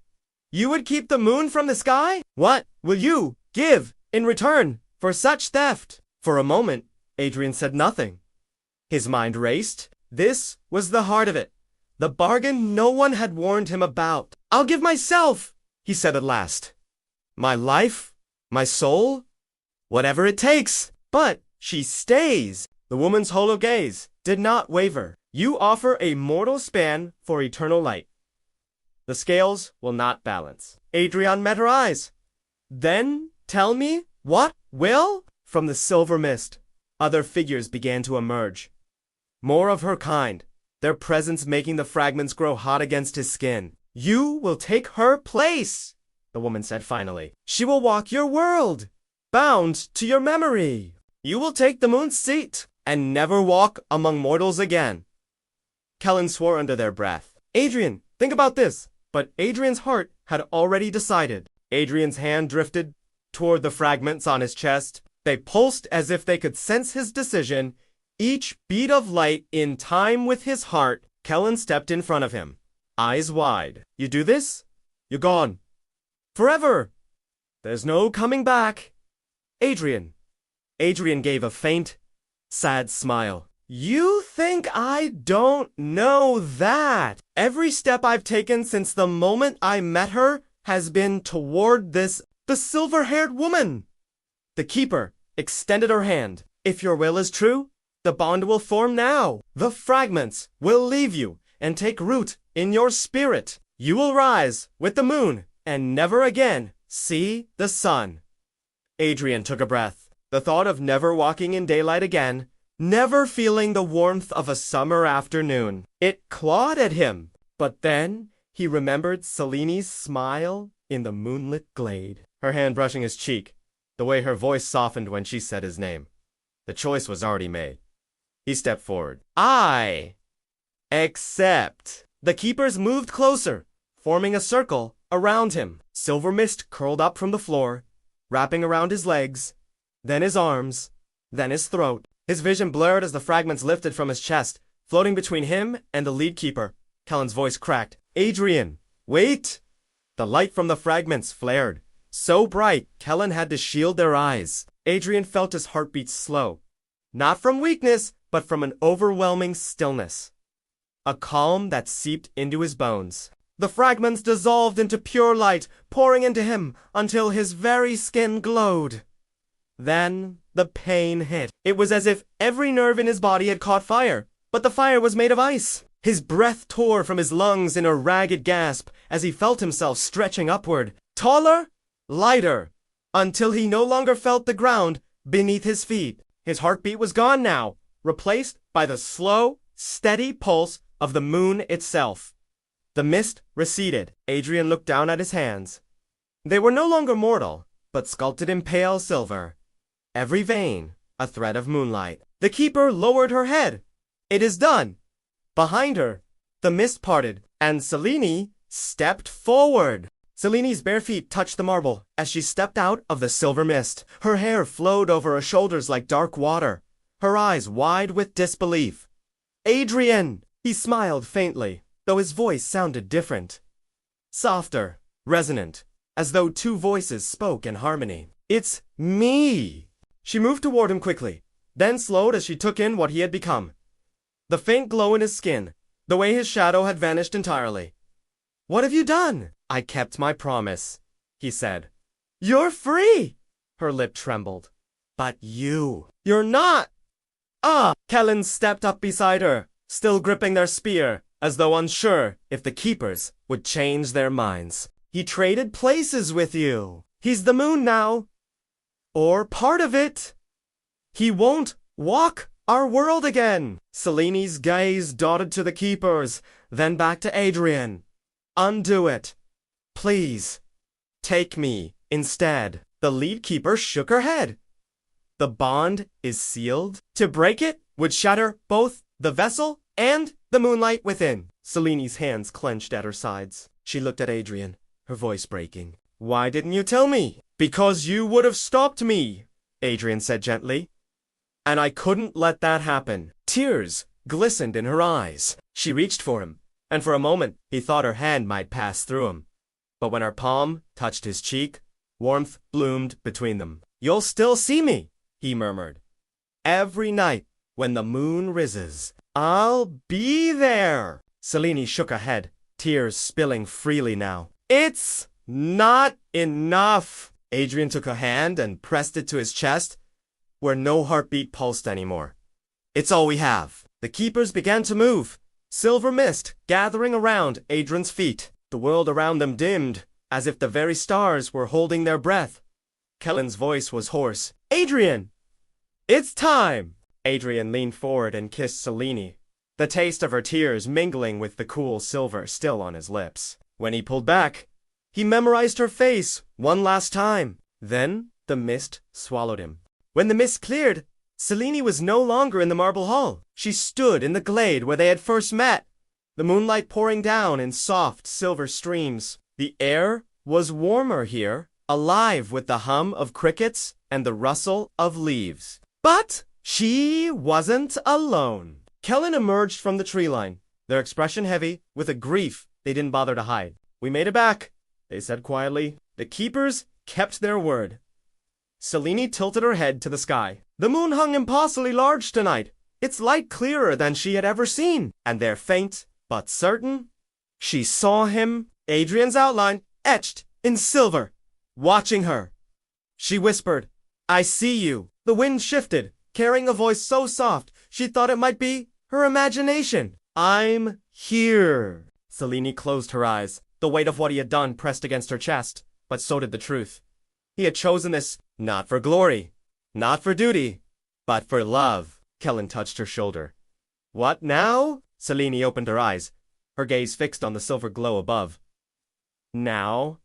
You would keep the moon from the sky? What will you give in return for such theft? For a moment, Adrian said nothing. His mind raced. This was the heart of it. The bargain no one had warned him about. I'll give myself, he said at last. My life, my soul, whatever it takes. But she stays. The woman's hollow gaze did not waver. You offer a mortal span for eternal light. The scales will not balance. Adrian met her eyes. Then tell me what will? From the silver mist, other figures began to emerge. More of her kind, their presence making the fragments grow hot against his skin. You will take her place, the woman said finally. She will walk your world, bound to your memory. You will take the moon's seat and never walk among mortals again. Kellen swore under their breath. Adrian, think about this. But Adrian's heart had already decided. Adrian's hand drifted toward the fragments on his chest. They pulsed as if they could sense his decision. Each beat of light in time with his heart. Kellen stepped in front of him, eyes wide. You do this? You're gone. Forever. There's no coming back. Adrian. Adrian gave a faint, sad smile. You think I don't know that? Every step I've taken since the moment I met her has been toward the silver-haired woman. The keeper extended her hand. If your will is true, the bond will form now. The fragments will leave you and take root in your spirit. You will rise with the moon and never again see the sun. Adrian took a breath. The thought of never walking in daylight again, never feeling the warmth of a summer afternoon. It clawed at him, but then he remembered Seleni's smile in the moonlit glade, her hand brushing his cheek, the way her voice softened when she said his name. The choice was already made. He stepped forward. I accept. The keepers moved closer, forming a circle around him. Silver mist curled up from the floor, wrapping around his legs, then his arms, then his throat. His vision blurred as the fragments lifted from his chest, floating between him and the lead keeper. Kellen's voice cracked. Adrian, wait! The light from the fragments flared, so bright Kellen had to shield their eyes. Adrian felt his heartbeat slow, not from weakness, but from an overwhelming stillness. A calm that seeped into his bones. The fragments dissolved into pure light, pouring into him until his very skin glowed. Then the pain hit. It was as if every nerve in his body had caught fire, but the fire was made of ice. His breath tore from his lungs in a ragged gasp as he felt himself stretching upward, taller, lighter, until he no longer felt the ground beneath his feet. His heartbeat was gone now, replaced by the slow, steady pulse of the moon itself. The mist receded. Adrian looked down at his hands. They were no longer mortal, but sculpted in pale silver. Every vein a thread of moonlight. The keeper lowered her head. It is done. Behind her, the mist parted, and Selene stepped forward. Selene's bare feet touched the marble as she stepped out of the silver mist. Her hair flowed over her shoulders like dark water, her eyes wide with disbelief. Adrian! He smiled faintly, though his voice sounded different. Softer, resonant, as though two voices spoke in harmony. It's me! She moved toward him quickly, then slowed as she took in what he had become. The faint glow in his skin, the way his shadow had vanished entirely. What have you done? I kept my promise, he said. You're free! Her lip trembled. But you're not! Kellen stepped up beside her, still gripping their spear, as though unsure if the keepers would change their minds. He traded places with you. He's the moon now. Or part of it. He won't walk our world again. Seleni's gaze darted to the keepers, then back to Adrian. Undo it. Please. Take me instead. The lead keeper shook her head. The bond is sealed. To break it would shatter both the vessel and the moonlight within. Seleni's hands clenched at her sides. She looked at Adrian, her voice breaking. Why didn't you tell me? Because you would have stopped me, Adrian said gently. And I couldn't let that happen. Tears glistened in her eyes. She reached for him, and for a moment he thought her hand might pass through him. But when her palm touched his cheek, warmth bloomed between them. You'll still see me, he murmured. Every night when the moon rises, I'll be there. Selene shook her head, tears spilling freely now. It's not enough. Adrian took her hand and pressed it to his chest, where no heartbeat pulsed anymore. It's all we have. The keepers began to move, silver mist gathering around Adrian's feet. The world around them dimmed, as if the very stars were holding their breath. Kellen's voice was hoarse. Adrian! It's time! Adrian leaned forward and kissed Selene, the taste of her tears mingling with the cool silver still on his lips. When he pulled back, he memorized her face one last time. Then the mist swallowed him. When the mist cleared, Selene was no longer in the marble hall. She stood in the glade where they had first met, the moonlight pouring down in soft silver streams. The air was warmer here, alive with the hum of crickets and the rustle of leaves. But she wasn't alone. Kellen emerged from the tree line, their expression heavy with a grief they didn't bother to hide. We made it back, they said quietly. The keepers kept their word. Selene tilted her head to the sky. The moon hung impossibly large tonight, its light clearer than she had ever seen. And there, faint but certain, she saw him, Adrian's outline etched in silver, watching her. She whispered, I see you. The wind shifted, carrying a voice so soft she thought it might be her imagination. I'm here. Selene closed her eyes. The weight of what he had done pressed against her chest, but so did the truth. He had chosen this not for glory, not for duty, but for love. Kellen touched her shoulder. What now? Selene opened her eyes, her gaze fixed on the silver glow above. Now,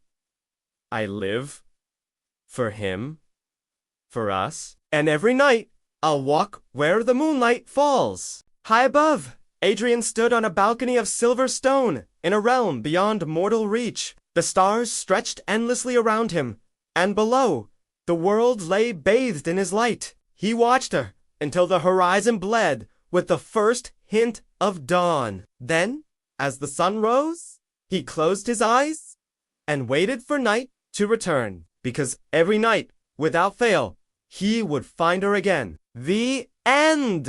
I live for him, for us, and every night I'll walk where the moonlight falls. High above, Adrian stood on a balcony of silver stone in a realm beyond mortal reach. The stars stretched endlessly around him, and below, the world lay bathed in his light. He watched her until the horizon bled with the first hint of dawn. Then, as the sun rose, he closed his eyes and waited for night to return, because every night, without fail, he would find her again. The end!